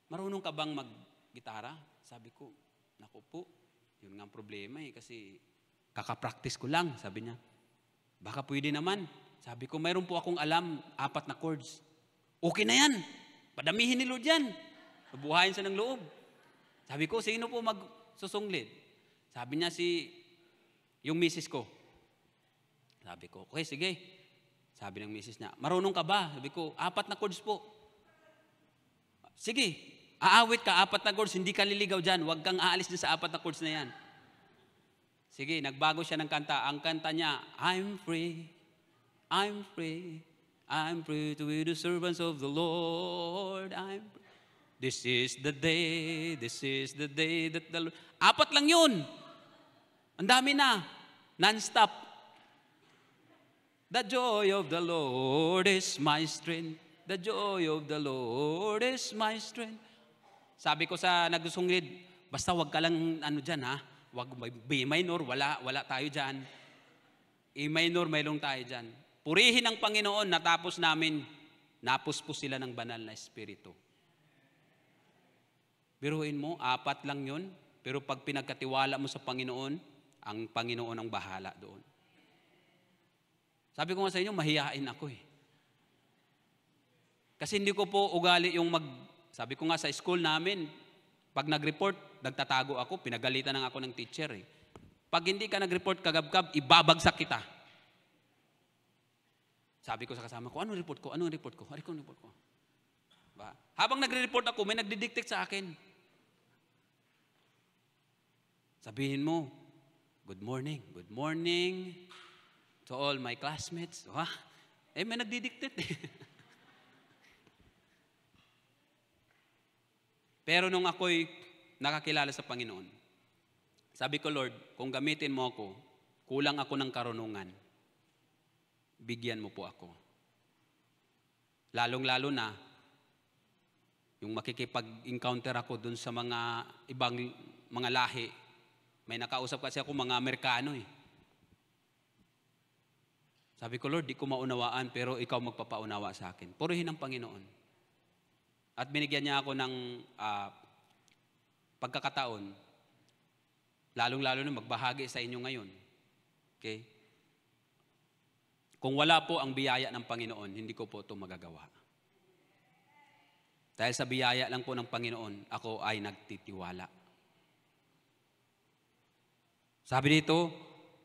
marunong ka bang mag-gitara? Sabi ko, naku po, yun nga ang problema eh, kasi kakapractice ko lang, sabi niya. Baka pwede naman. Sabi ko, mayroon po akong alam, 4 na chords. Okay na yan. Padamihin ni Lord yan. Mabuhayin siya ng loob. Sabi ko, sino po magsusunglid? Sabi niya yung misis ko. Sabi ko, okay, sige. Sabi ng misis niya, marunong ka ba? Sabi ko, 4 na chords po. Sige, aawit ka, 4 na chords, hindi ka liligaw dyan. Huwag kang aalis din sa 4 na chords na yan. Sige, nagbago siya ng kanta. Ang kanta niya, I'm free, I'm free, I'm free to be the servants of the Lord. This is the day that the Lord... 4 lang yun. Ang dami na. Non-stop. The joy of the Lord is my strength. The joy of the Lord is my strength. Sabi ko sa nagsusunglid, basta wag ka lang dyan ha. Wag B minor, wala tayo dyan. E minor, mayroong tayo dyan. Purihin ang Panginoon, natapos namin, napuspos sila ng banal na espiritu. Biruin mo, 4 lang yun, pero pag pinagkatiwala mo sa Panginoon, ang Panginoon ang bahala doon. Sabi ko nga sa inyo, mahihain ako eh. Kasi hindi ko po ugali yung sabi ko nga sa school namin, pag nag-report, nagtatago ako, pinagalitan ng ako ng teacher eh. Pag hindi ka nag-report kagab-kab, ibabagsak kita. Sabi ko sa kasama ko, anong report ko? Anong report ko? Anong report ko? Ba? Habang nagre-report ako, may nagdidictate sa akin. Sabihin mo, good morning to all my classmates. May nagdidictate eh. Pero nung ako'y nakakilala sa Panginoon, sabi ko, Lord, kung gamitin mo ako, kulang ako ng karunungan, bigyan mo po ako. Lalong-lalo na, yung makikipag-encounter ako dun sa mga ibang mga lahi. May nakausap kasi ako mga Amerikano eh. Sabi ko, Lord, di ko maunawaan, pero ikaw magpapaunawa sa akin. Purihin ang Panginoon. At binigyan niya ako ng pagkakataon, lalong-lalo na magbahagi sa inyo ngayon. Okay? Kung wala po ang biyaya ng Panginoon, hindi ko po ito magagawa. Dahil sa biyaya lang po ng Panginoon, ako ay nagtitiwala. Sabi dito,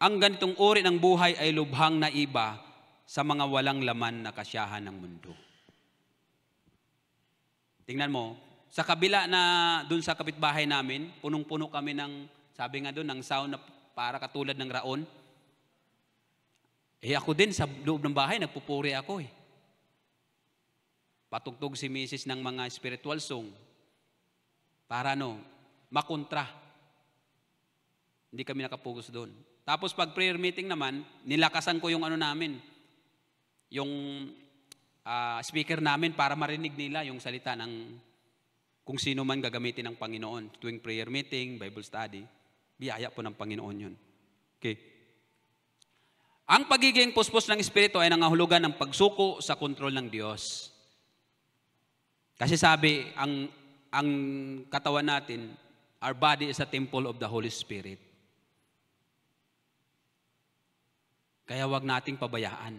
ang ganitong uri ng buhay ay lubhang na iba sa mga walang laman na kasyahan ng mundo. Tingnan mo, sa kabila na dun sa kapitbahay namin, punong-puno kami ng, sabi nga dun, ng sound na para katulad ng raon. Ako din, sa loob ng bahay, nagpupuri ako eh. Patugtog si Mrs. ng mga spiritual song para makontra. Hindi kami nakapugos doon. Tapos pag prayer meeting naman, nilakasan ko yung namin, yung speaker namin para marinig nila yung salita ng kung sino man gagamitin ng Panginoon. Tuwing prayer meeting, Bible study, biyaya po ng Panginoon yun. Okay. Ang pagiging puspos ng Espiritu ay nangahulugan ng pagsuko sa kontrol ng Diyos. Kasi sabi, ang katawan natin, our body is a temple of the Holy Spirit. Kaya wag nating pabayaan.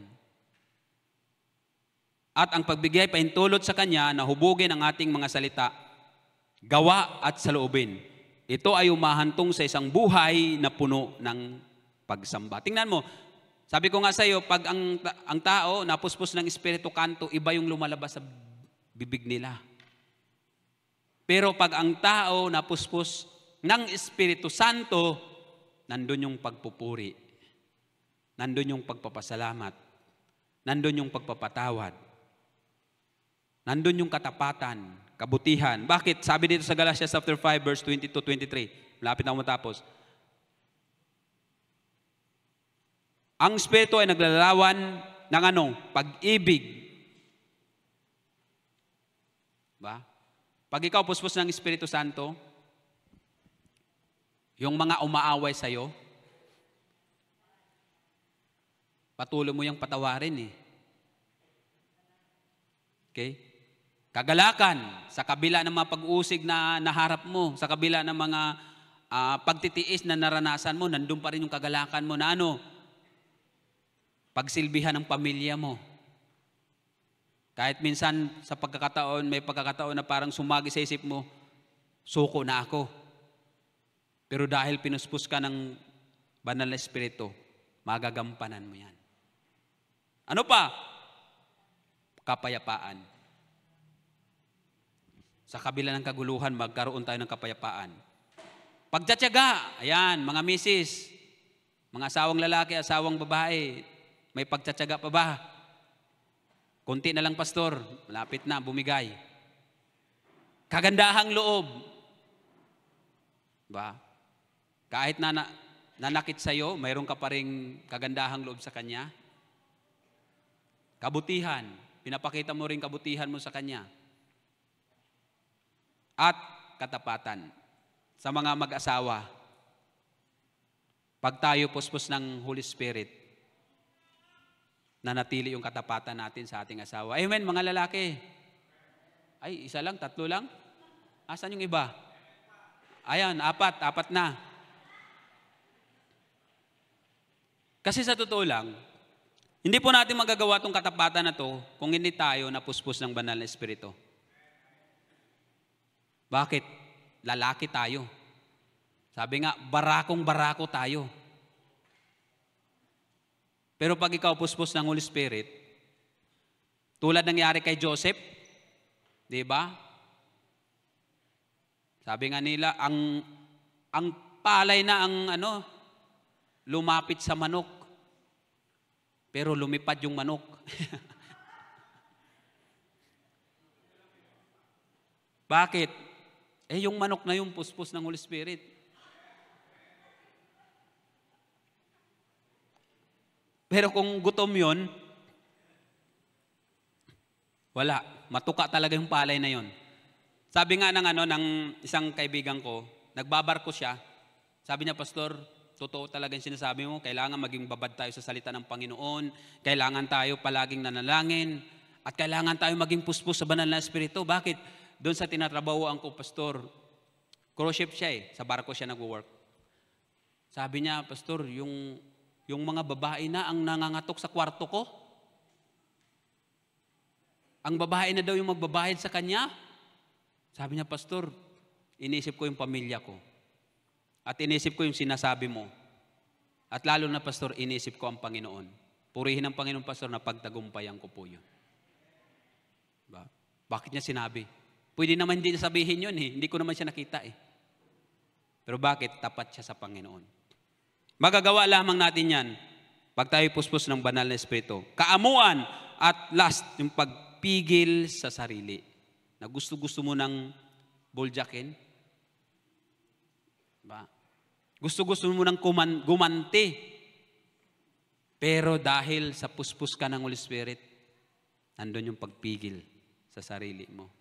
At ang pagbigay pahintulot sa Kanya na hubugin ang ating mga salita, gawa at saloobin. Ito ay umahantong sa isang buhay na puno ng pagsamba. Tingnan mo, sabi ko nga sa iyo, pag ang tao napuspos ng Espiritu Kanto, iba yung lumalabas sa bibig nila. Pero pag ang tao napuspos ng Espiritu Santo, nandun yung pagpupuri. Nandun yung pagpapasalamat. Nandun yung pagpapatawad. Nandun yung katapatan, kabutihan. Bakit? Sabi dito sa Galatians chapter 5 verse 22-23. Malapit na ako matapos. Ang Espiritu ay naglalarawan ng pag-ibig. Ba? Pag ikaw puspos ng Espiritu Santo, yung mga umaaway sa'yo, patuloy mo yung patawarin eh. Okay? Kagalakan sa kabila ng mga pag-uusig na naharap mo, sa kabila ng mga pagtitiis na naranasan mo, nandun pa rin yung kagalakan mo na pagsilbihan ng pamilya mo. Kahit minsan sa pagkakataon, may pagkakataon na parang sumagi sa isip mo, suko na ako. Pero dahil pinuspos ka ng banal na Espiritu, magagampanan mo yan. Ano pa? Kapayapaan. Sa kabila ng kaguluhan, magkaroon tayo ng kapayapaan. Pagtsatsaga, ayan, mga misis, mga asawang lalaki, asawang babae, may pagtsatsaga pa ba? Kunti na lang, pastor, malapit na, bumigay. Kagandahang loob. Ba? Kahit na nanakit sa'yo, mayroon ka pa rin kagandahang loob sa kanya. Kabutihan. Pinapakita mo rin kabutihan mo sa Kanya. At katapatan. Sa mga mag-asawa, pag tayo puspos ng Holy Spirit, nanatili yung katapatan natin sa ating asawa. Amen, mga lalaki. Ay, isa lang, tatlo lang? Asan yung iba? Ayan, apat na. Kasi sa totoo lang, hindi po natin magagawa itong katapatan na to kung hindi tayo napuspos ng banal na Espiritu. Bakit? Lalaki tayo. Sabi nga, barakong-barako tayo. Pero pag ikaw puspos ng Holy Spirit, tulad nangyari kay Joseph, di ba? Sabi nga nila, ang palay na lumapit sa manok. Pero lumipad yung manok. Bakit? Yung manok na yung puspos ng Holy Spirit. Pero kung gutom yun, wala. Matuka talaga yung palay na yun. Sabi nga ng isang kaibigan ko, nagbabarko siya. Sabi niya, Pastor, totoo talaga yung sinasabi mo, kailangan maging babad tayo sa salita ng Panginoon, kailangan tayo palaging nanalangin, at kailangan tayo maging puspos sa banal na Espiritu. Bakit? Doon sa tinatrabahoan ko, Pastor, cruise ship siya sa barko siya nag-work. Sabi niya, Pastor, yung mga babae na ang nangangatok sa kwarto ko, ang babae na daw yung magbabayad sa kanya. Sabi niya, Pastor, inisip ko yung pamilya ko. At inisip ko yung sinasabi mo. At lalo na, Pastor, inisip ko ang Panginoon. Purihin ang Panginoon, Pastor, na pagtagumpayan ko po yun. Ba? Bakit niya sinabi? Pwede naman hindi sabihin yun eh. Hindi ko naman siya nakita eh. Pero bakit? Tapat siya sa Panginoon. Magagawa lamang natin yan pag tayo puspos ng banal na Espiritu. Kaamuan at last, yung pagpigil sa sarili. Na gusto-gusto mo ng buljakin? Ba? Gusto-gusto mo ng gumanti. Pero dahil sa puspos ka ng Holy Spirit, nandun yung pagpigil sa sarili mo.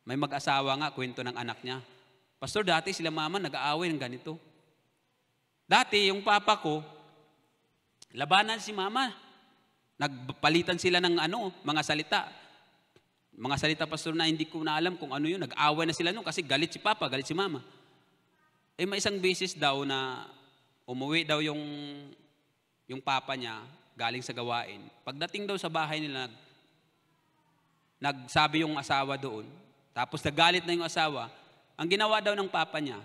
May mag-asawa nga, kwento ng anak niya. Pastor, dati sila mama nag-aaway ng ganito. Dati, yung papa ko, labanan si mama. Nagpalitan sila ng mga salita. Mga salita, pastor, na hindi ko na alam kung ano yun. Nag-aaway na sila nun kasi galit si papa, galit si mama. May isang beses daw na umuwi daw yung papa niya galing sa gawain. Pagdating daw sa bahay nila, nagsabi yung asawa doon. Tapos nagalit na yung asawa. Ang ginawa daw ng papa niya,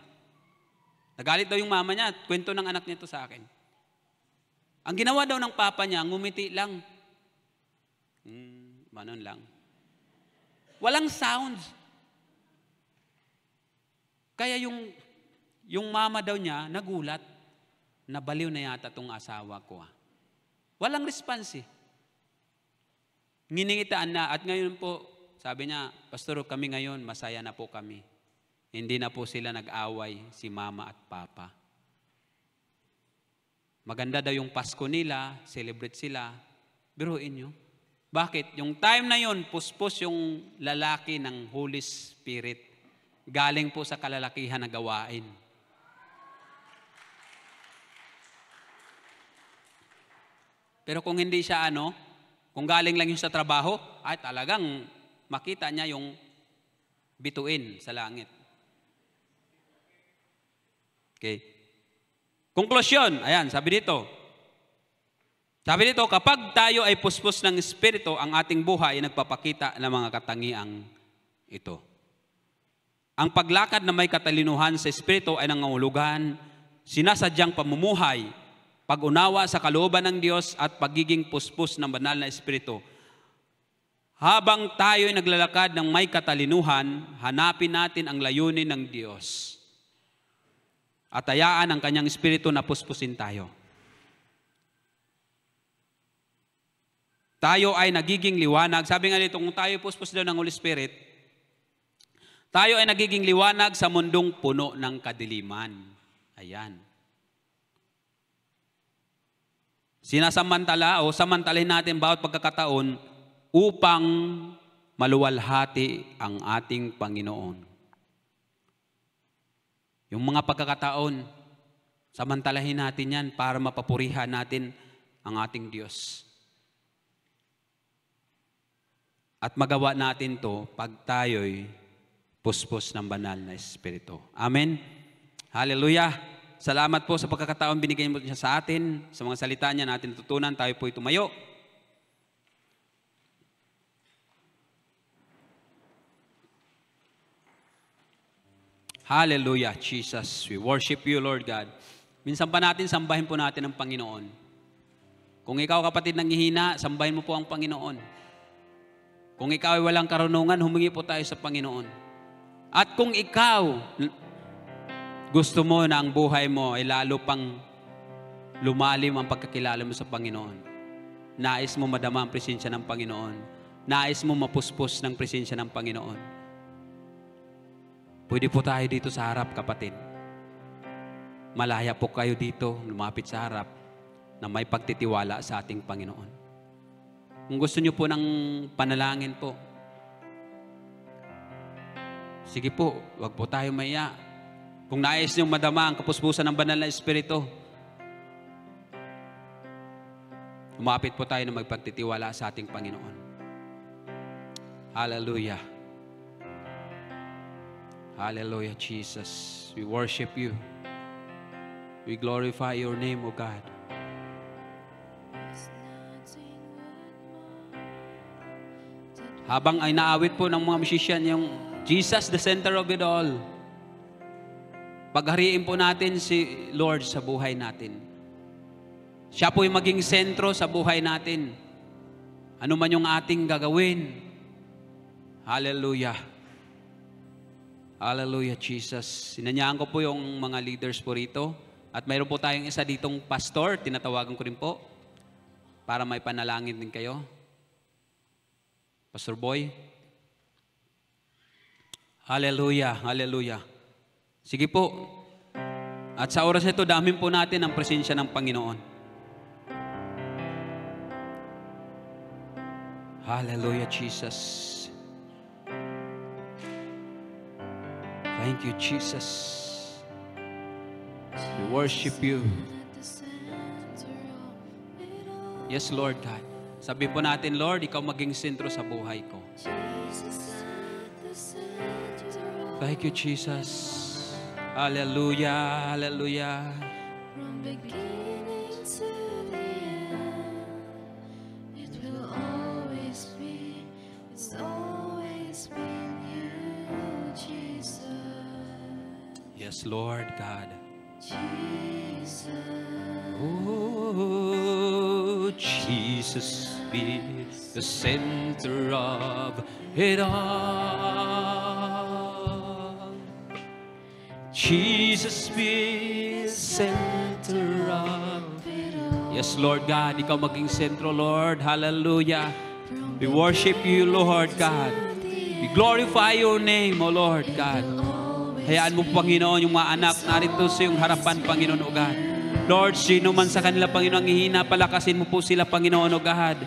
nagalit daw yung mama niya. Kwento ng anak nito sa akin. Ang ginawa daw ng papa niya, ngumiti lang. Manon lang. Walang sounds. Kaya yung mama daw niya, nagulat. Nabaliw na yata tong asawa ko. Walang response eh. Nginingitaan na. At ngayon po, sabi niya, Pastor, kami ngayon, masaya na po kami. Hindi na po sila nag-away, si mama at papa. Maganda daw yung Pasko nila, celebrate sila. Biruin nyo. Bakit? Yung time na yun, puspos yung lalaki ng Holy Spirit. Galing po sa kalalakihan na gawain. Pero kung hindi siya kung galing lang yun sa trabaho, ay talagang makita niya yung bituin sa langit. Okay. Konklusyon, ayan, sabi dito, kapag tayo ay puspos ng Espiritu, ang ating buhay ay nagpapakita ng mga katangiang ito. Ang paglakad na may katalinuhan sa Espiritu ay nangangahulugan, sinasadyang pamumuhay, pag-unawa sa kalooban ng Diyos at pagiging puspos ng banal na Espiritu. Habang tayo ay naglalakad ng may katalinuhan, hanapin natin ang layunin ng Diyos. At hayaan ang kanyang Espiritu na puspusin tayo. Tayo ay nagiging liwanag. Sabi nga dito, kung tayo puspos daw ng Holy Spirit, tayo ay nagiging liwanag sa mundong puno ng kadiliman. Ayan. Sinasamantala o samantalahin natin bawat pagkakataon upang maluwalhati ang ating Panginoon. Yung mga pagkakataon, samantalahin natin yan para mapapurihan natin ang ating Diyos. At magawa natin to pag tayo'y puspos ng banal na Espiritu. Amen? Hallelujah! Salamat po sa pagkakataon binigay mo siya sa atin. Sa mga salita niya natin tutunan, tayo po'y tumayo. Hallelujah, Jesus. We worship you, Lord God. Minsan pa natin, sambahin po natin ang Panginoon. Kung ikaw, kapatid, nanghihina, sambahin mo po ang Panginoon. Kung ikaw ay walang karunungan, humingi po tayo sa Panginoon. At kung ikaw, gusto mo na ang buhay mo ay lalo pang lumalim ang pagkakilala mo sa Panginoon. Nais mo madama ang presensya ng Panginoon. Nais mo mapuspos ng presensya ng Panginoon. Pwede po tayo dito sa harap, kapatid. Malaya po kayo dito, lumapit sa harap, na may pagtitiwala sa ating Panginoon. Kung gusto niyo po ng panalangin po, sige po, wag po tayo maya. Kung nais niyong madama ang kapuspusan ng banal na Espiritu, lumapit po tayo na magpagtitiwala sa ating Panginoon. Hallelujah. Hallelujah, Jesus. We worship you. We glorify your name, O God. Habang ay naawit po ng mga musician yung Jesus, the center of it all. Paghariin po natin si Lord sa buhay natin. Siya po'y maging sentro sa buhay natin. Ano man yung ating gagawin. Hallelujah. Hallelujah, Jesus. Sinanyahan ko po yung mga leaders po rito. At mayroon po tayong isa ditong pastor. Tinatawagan ko rin po para may panalangin din kayo. Pastor Boy? Hallelujah, hallelujah. Sige po. At sa oras na ito, damin po natin ang presensya ng Panginoon. Hallelujah, Jesus. Thank you, Jesus. We worship you. Yes, Lord God. Sabi po natin, Lord, ikaw maging sentro sa buhay ko. Thank you, Jesus. Hallelujah, hallelujah. From beginning to the end, it will always be, it's always been you, Jesus. Yes, Lord God. Jesus. Oh, Jesus be the center of it all. Jesus be the center of it all. Yes, Lord God, ikaw maging sentro, Lord. Hallelujah. We worship you, Lord God. We glorify your name, O Lord God. Hayaan mo, Panginoon, yung mga anak narito sa iyong harapan, Panginoon, O God. Lord, sino man sa kanila, Panginoon, ang hihina, palakasin mo po sila, Panginoon, O God.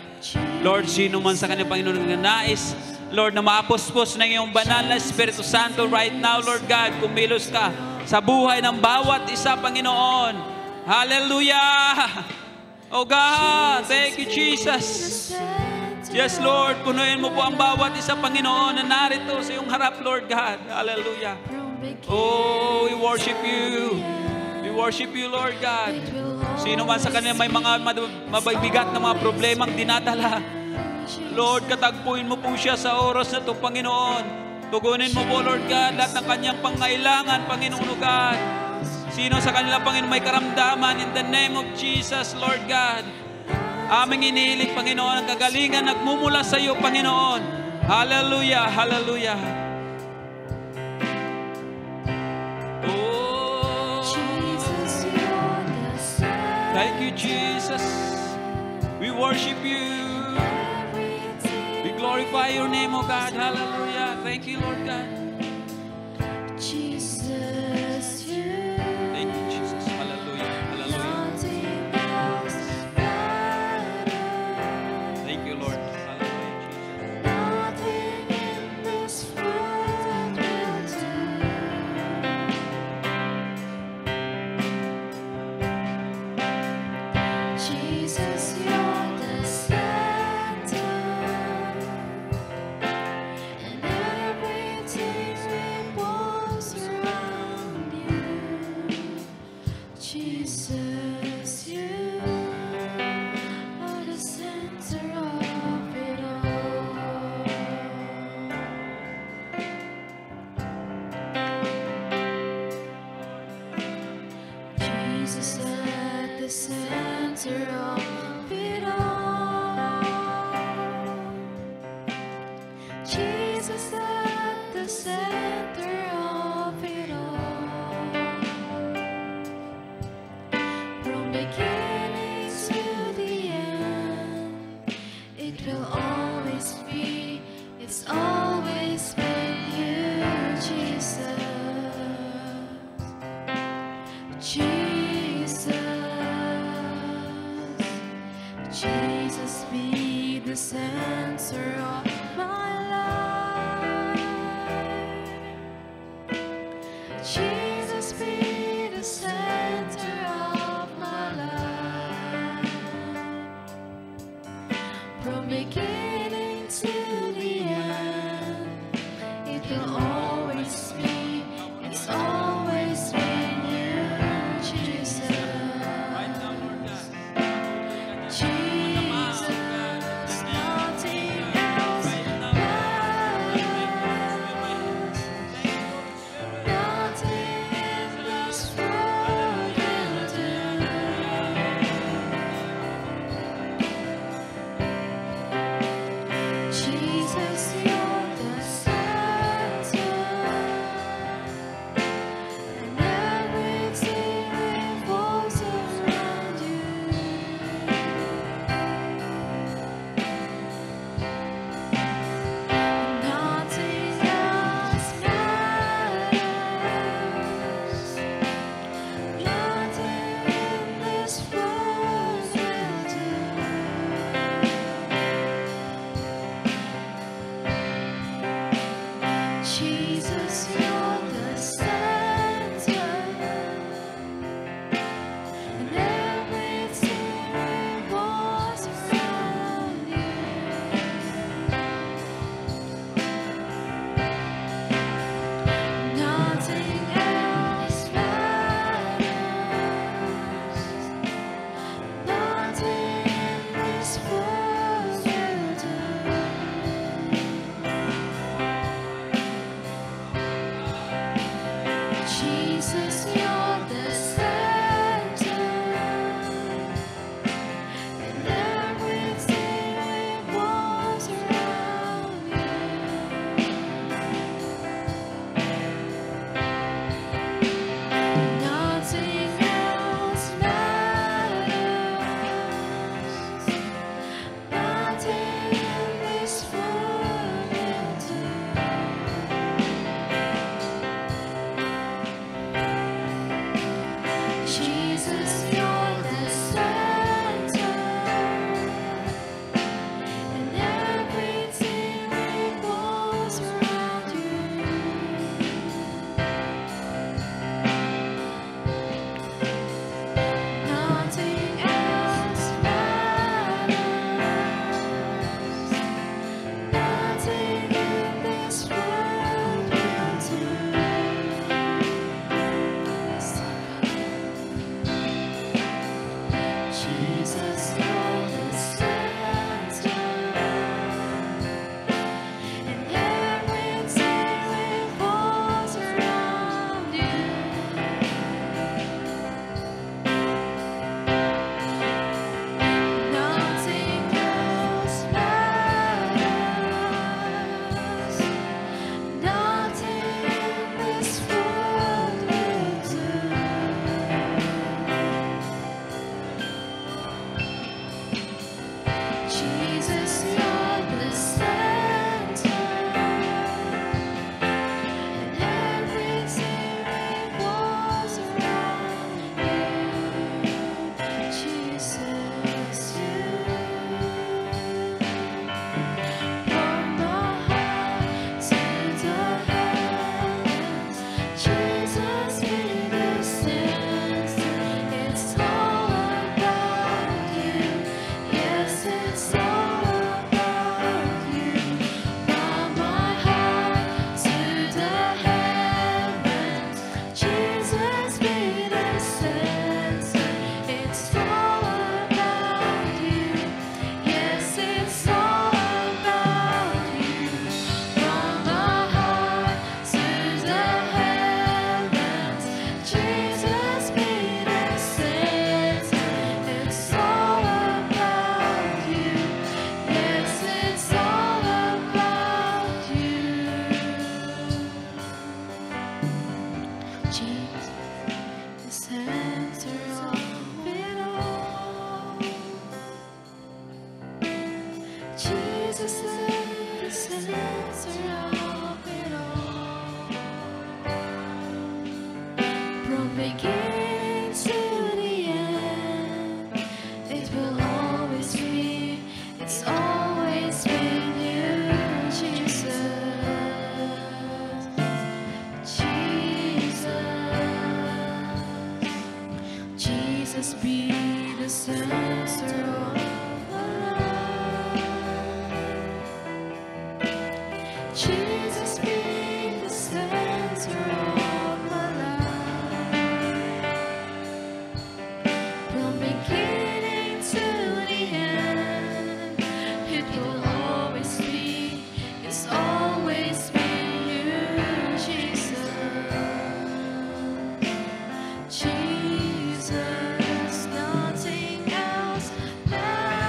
Lord, sino man sa kanila, Panginoon, ang nais, Lord, na maapuspos ng iyong banal na Espiritu Santo right now, Lord God, kumilos ka sa buhay ng bawat isa, Panginoon. Hallelujah! O God, thank you, Jesus. Yes, Lord, punuin mo po ang bawat isa, Panginoon, na narito sa iyong harap, Lord God. Hallelujah. Oh, we worship you. We worship you, Lord God. Sino man sa kanila may mga mabibigat na mga problemang dinadala, Lord, katagpuin mo po siya sa oras na ito, Panginoon. Tugunin mo po, Lord God, lahat ng kanyang pangailangan, Panginoon, O God. Sino sa kanila, Panginoon, may karamdaman, in the name of Jesus, Lord God. Aming inihiling, Panginoon, ang kagalingan nagmumula sa iyo, Panginoon. Hallelujah, hallelujah. Oh, thank you, Jesus. We worship you. We glorify your name, O God. Hallelujah. Thank you, Lord God. Jesus, you. Thank you, Jesus. Hallelujah. Hallelujah. Thank you, Lord. Hallelujah, Jesus. Nothing in this world will do. Jesus, you're the center, and everything revolves around you. Jesus, you are the center of it all. Jesus at the center of it all. Jesus at the center of it all. From beginning to the end, it will always be, it's always been you, Jesus. Jesus, Jesus be the center of my life. Jesus be the center of my life. From beginning to the end, it will always be, it's always been you, Jesus. Right now, Lord God. Jesus, nothing else Jesus, you're the center, and everything revolves around you. Nothing else matters. Nothing in this world will do. Jesus, you're the center, and everything revolves around you. Jesus, you from my heart to the heavens. Jesus, be the center. It's all about you. Yes, it's all about you. From my heart to the heavens. Jesus, be the center. It's all about you. Yes, it's all about you. From my heart to the heavens. Jesus, be the center. It's all about you. Yes, it's all about you. Jesus, the center of it all. Jesus is the center of it all. From beginning to the end, it will always be, it's always been you, Jesus. Jesus, be the center of my life. Jesus, be the center of my life. From beginning to the end, it will always be, it's always been you, Jesus. Jesus, nothing else matters.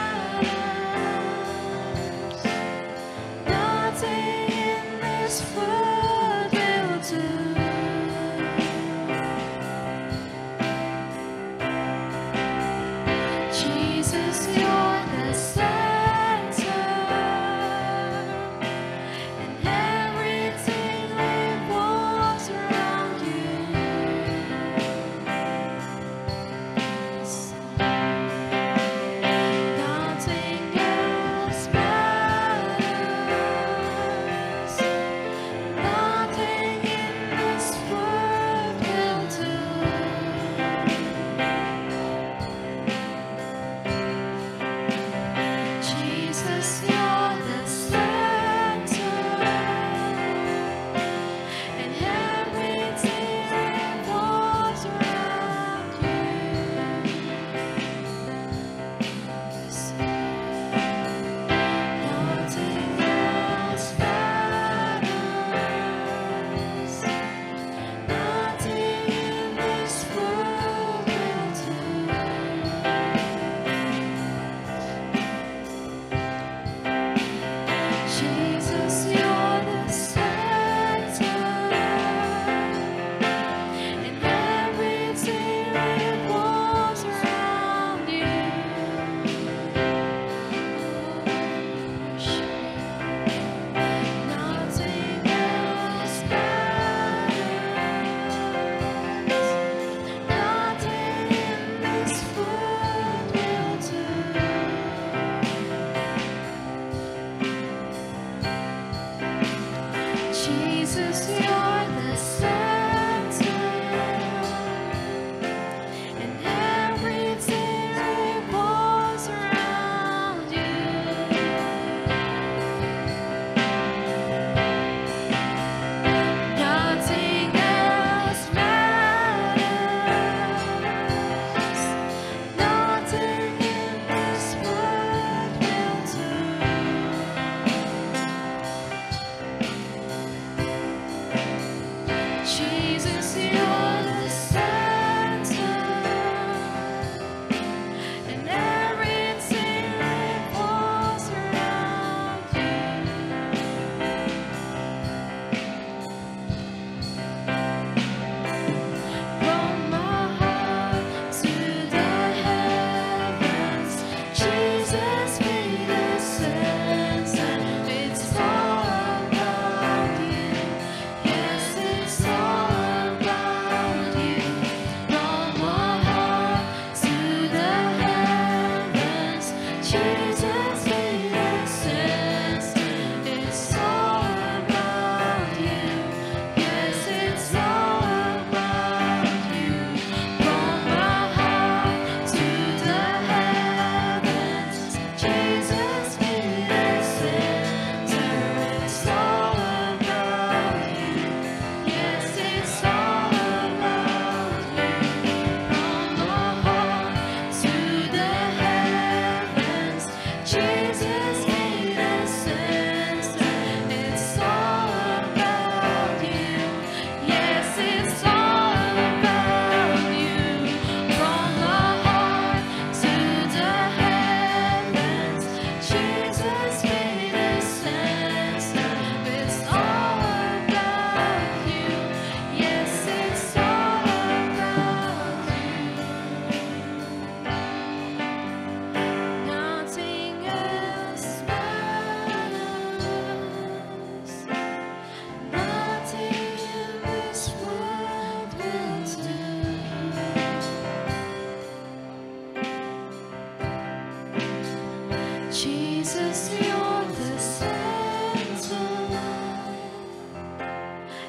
Jesus, you're the center,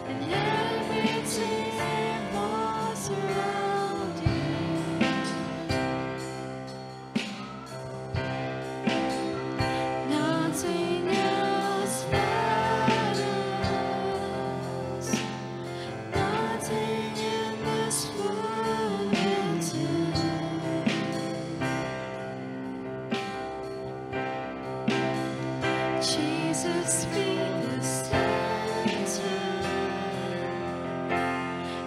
and everything revolves around you. Nothing else matters. Nothing in this world will do. Jesus, be the center,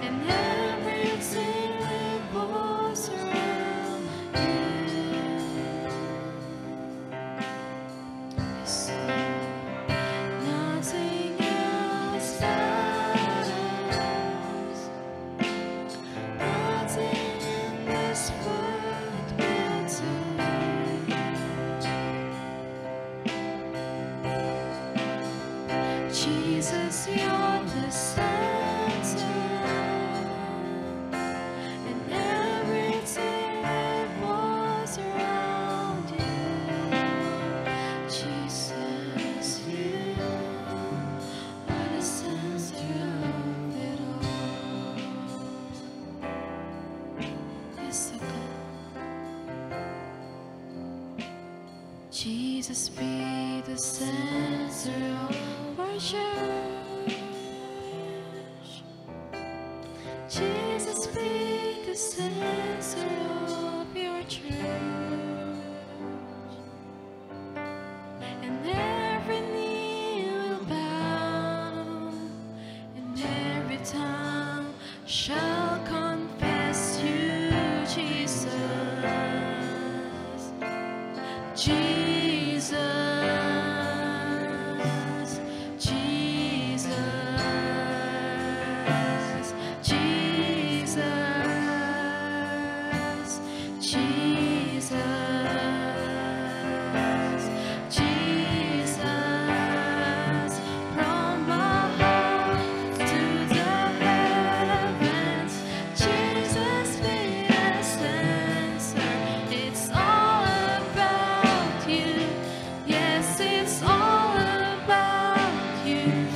and everything revolves around you. Yes, nothing else matters. Nothing in this world will do. Jesus, you're the center, and everything revolves around you. Jesus, you are the center of it all. Yes, God. Jesus, be the center of our church. Jesus, be the center of your church, and every knee will bow, and every tongue shall confess you, Jesus. Jesus, Jesus, Jesus, Jesus, Jesus. From my heart to the heavens, Jesus be the center. It's all about you. Yes, it's all about you.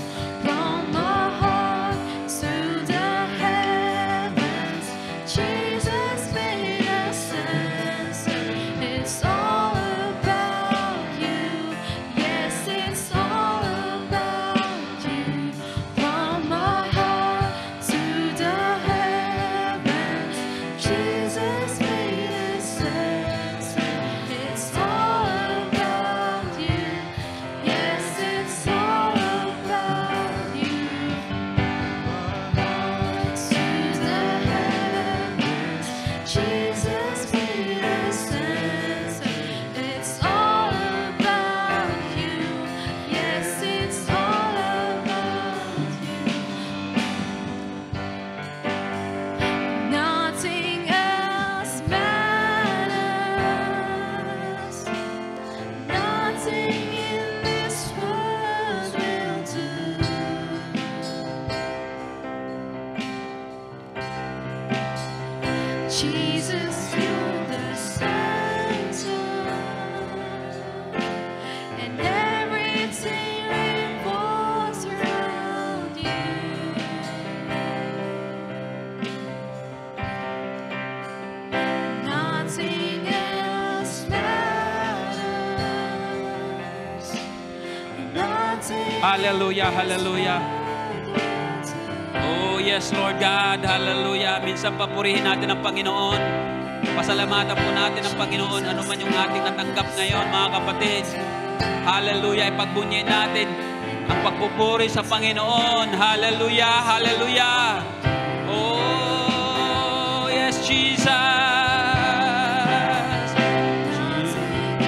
From my heart to the heavens, Jesus be the center. It's all about you. Yes, it's all about you. From my heart to the heavens, Jesus be the center. It's all about you. Yes, it's all about you. To the heavens, Jesus be the center. It's all about you. Yes, it's all about you. Nothing else matters. Nothing in this world will do. Jesus, you're the center, and everything revolves around you. Nothing else matters. Nothing Hallelujah, hallelujah. else matters. Oh yes, Lord God, hallelujah. Minsan papurihin natin ang Panginoon. Pasalamatan po natin ang Panginoon. Ano man yung ating natanggap ngayon, mga kapatid. Hallelujah, ipagbunyi natin ang pagpupuri sa Panginoon. Hallelujah, hallelujah. Oh yes, Jesus.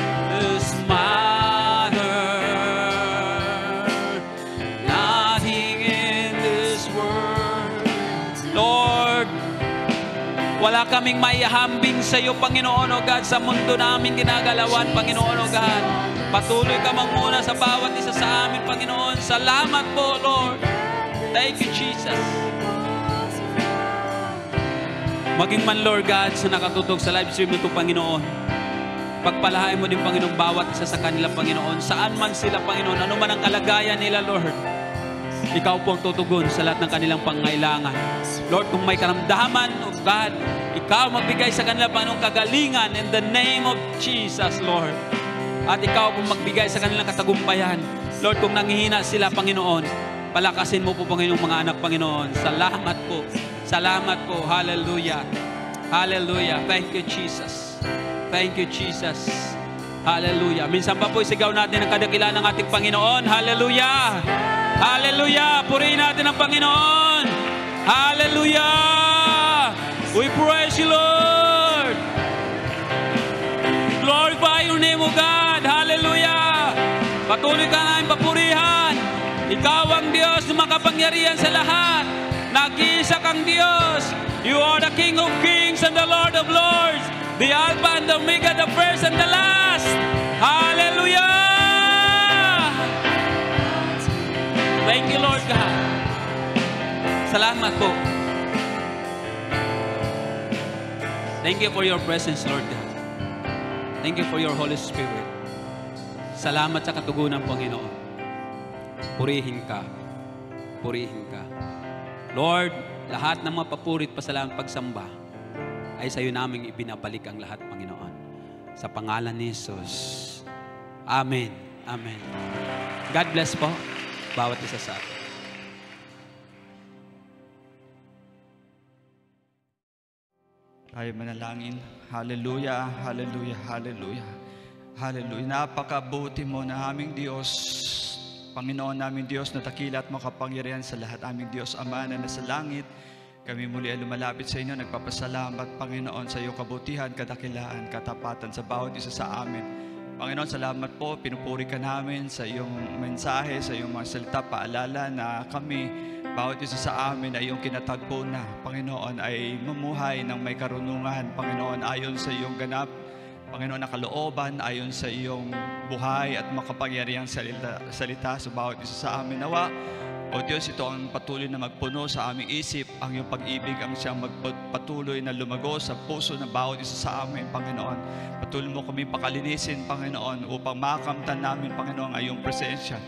Jesus matter. Nothing in this world. Lord, wala kaming maihambing sa iyo, Panginoon o God, sa mundo namin ginagalawan, Panginoon o God. Patuloy ka manguna sa bawat isa sa amin, Panginoon. Salamat po, Lord. Thank you, Jesus. Maging man, Lord God, sa nakatutok sa live stream nito, Panginoon. Pagpalahain mo din, Panginoon, bawat isa sa kanila, Panginoon. Saan man sila, Panginoon, ano man ang kalagayan nila, Lord. Ikaw po ang tutugon sa lahat ng kanilang pangailangan. Lord, kung may karamdaman, oh God, Ikaw magbigay sa kanila, Panginoon, kagalingan in the name of Jesus, Lord. At Ikaw po magbigay sa kanilang katagumpayan. Lord, kung nanghihina sila, Panginoon, palakasin mo po, Panginoon, mga anak, Panginoon. Salamat po. Salamat po. Hallelujah. Hallelujah. Thank you, Jesus. Thank you, Jesus. Hallelujah. Minsan pa po isigaw natin ang kadakilaan ng ating Panginoon. Hallelujah. Hallelujah. Purihin natin ang Panginoon. Hallelujah. We praise you, Lord. Glorify your name, O God. Hallelujah. Patuloy ka namin papurihan. Ikaw ang Diyos na makapangyarihan sa lahat. Nag-iisa kang Diyos. You are the King of Kings and the Lord of Lords. The Alpha and the Omega, the first and the last. Hallelujah! Thank you, Lord God. Salamat po. Thank you for your presence, Lord God. Thank you for your Holy Spirit. Salamat sa katugunan, Panginoon. Purihin ka. Purihin ka. Lord, lahat ng mga papurit, pasalamat, pagsamba ay sa iyo naming ibinabalik ang lahat, Panginoon. Sa pangalan ni Jesus. Amen. Amen. God bless po bawat isa sa atin. Tayo manalangin. Hallelujah, hallelujah, hallelujah. Hallelujah. Napakabuti mo na aming Diyos. Panginoon naming Diyos na dakila at makapangyarihan sa lahat. Aming Diyos Ama na nasa langit. Kami muli ay lumalapit sa inyo, nagpapasalamat, Panginoon, sa iyong kabutihan, kadakilaan, katapatan sa bawat isa sa amin. Panginoon, salamat po, pinupuri ka namin sa iyong mensahe, sa iyong mga salita, paalala na kami, bawat isa sa amin ay iyong kinatagpo na, Panginoon, ay mamuhay ng may karunungan, Panginoon, ayon sa iyong ganap, Panginoon, na kalooban, ayon sa iyong buhay at makapangyarihang salita sa bawat isa sa amin. Nawa, O Diyos, ito ang patuloy na magpuno sa aming isip, ang iyong pag-ibig ang siyang magpatuloy na lumago sa puso ng bawat isa sa amin, Panginoon. Patuloy mo kami pakalinisin, Panginoon, upang makamtan namin, Panginoon, ang iyong presensya.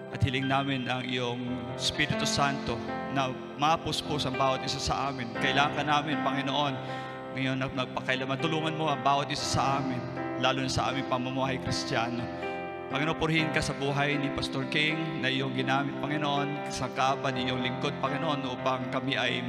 At hiling namin ang iyong Espiritu Santo na mapuspos ang bawat isa sa amin. Kailangan ka namin, Panginoon, ngayon nagpakailaman. Tulungan mo ang bawat isa sa amin, lalo na sa aming pamumuhay Kristiyano. Panginoon, purihin ka sa buhay ni Pastor King na iyong ginamit, Panginoon, sa kapan iyong lingkod, Panginoon, upang kami ay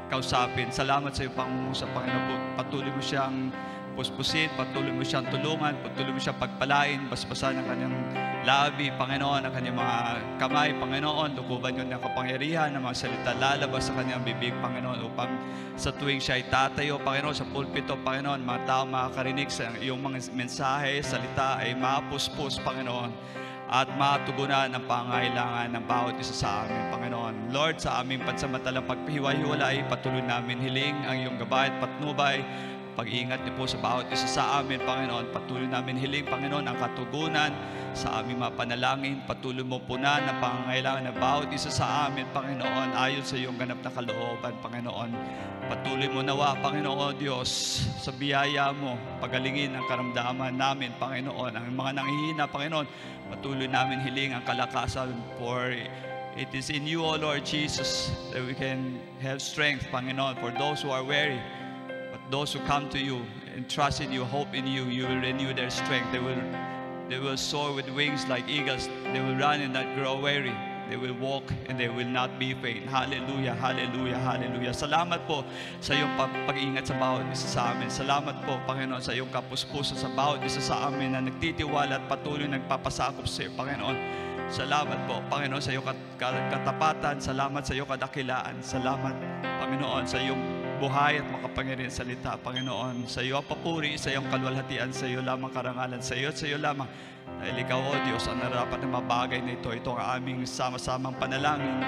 kausapin. Salamat sa iyong pangungusap, Panginoon. Patuloy mo siyang puspusin, patuloy mo siyang tulungan, patuloy mo siyang pagpalain, basbasan ang kanyang labi, Panginoon, ang kanyang mga kamay, Panginoon, lukuban yun ng kapangyarihan, ng mga salita lalabas sa kanyang bibig, Panginoon, upang sa tuwing siya ay tatayo, Panginoon, sa pulpito, Panginoon, mga tao makakarinig sa iyong mga mensahe, salita ay mapuspos, Panginoon, at matugunan ang pangailangan ng bawat isa sa amin, Panginoon. Lord, sa aming pansamantalang paghiwa-hiwalay, patuloy namin hiling ang iyong gabay at patnubay, pag-iingat niyo po sa bawat isa sa amin, Panginoon. Patuloy namin hiling, Panginoon, ang katugunan sa aming mga panalangin. Patuloy mo punan ang pangangailangan ng bawat isa sa amin, Panginoon, ayon sa iyong ganap na kalooban, Panginoon. Patuloy mo nawa, Panginoon Diyos, sa biyaya mo, pagalingin ang karamdaman namin, Panginoon. Ang mga nanghihina, Panginoon, patuloy namin hiling ang kalakasan, for it is in you, O Lord Jesus, that we can have strength, Panginoon, for those who are weary. Those who come to you and trust in you, hope in you, you will renew their strength. They will soar with wings like eagles. They will run and not grow weary. They will walk and they will not be faint. Hallelujah, hallelujah, hallelujah. Salamat po sa iyong pag-iingat sa bawat isa sa amin. Salamat po, Panginoon, sa iyong kapuspusan sa bawat isa sa amin na nagtitiwala at patuloy nagpapasakop sa iyo, Panginoon. Salamat po, Panginoon, sa iyong katapatan. Salamat sa iyong kadakilaan. Salamat, Panginoon, sa iyong buhay at makapangyarihan salita, Panginoon. Sa iyo ang papuri, sa iyong kalwalhatian, sa iyo lamang karangalan, sa iyo at sa iyo lamang. Dahil ikaw, O Diyos, ang narapat ng mga bagay na ito. Ito ang aming sama-samang panalangin.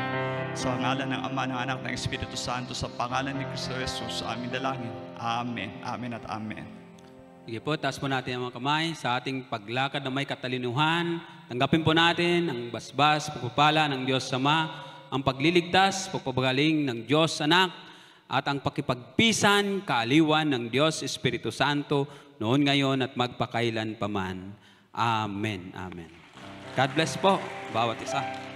Sa ngalan ng Ama, ng Anak, ng Espiritu Santo, sa pangalan ni Kristo Jesus, aming dalangin. Amen. Amen at amen. Sige po, taas po natin ang mga kamay sa ating paglakad na may katalinuhan. Tanggapin po natin ang basbas, pagpapala ng Diyos Ama, ang pagliligtas, pagpapagaling ng Diyos Anak, at ang pakipagpisan, kaaliwan ng Diyos Espiritu Santo, noon, ngayon, at magpakailan paman. Amen. Amen. God bless po, bawat isa.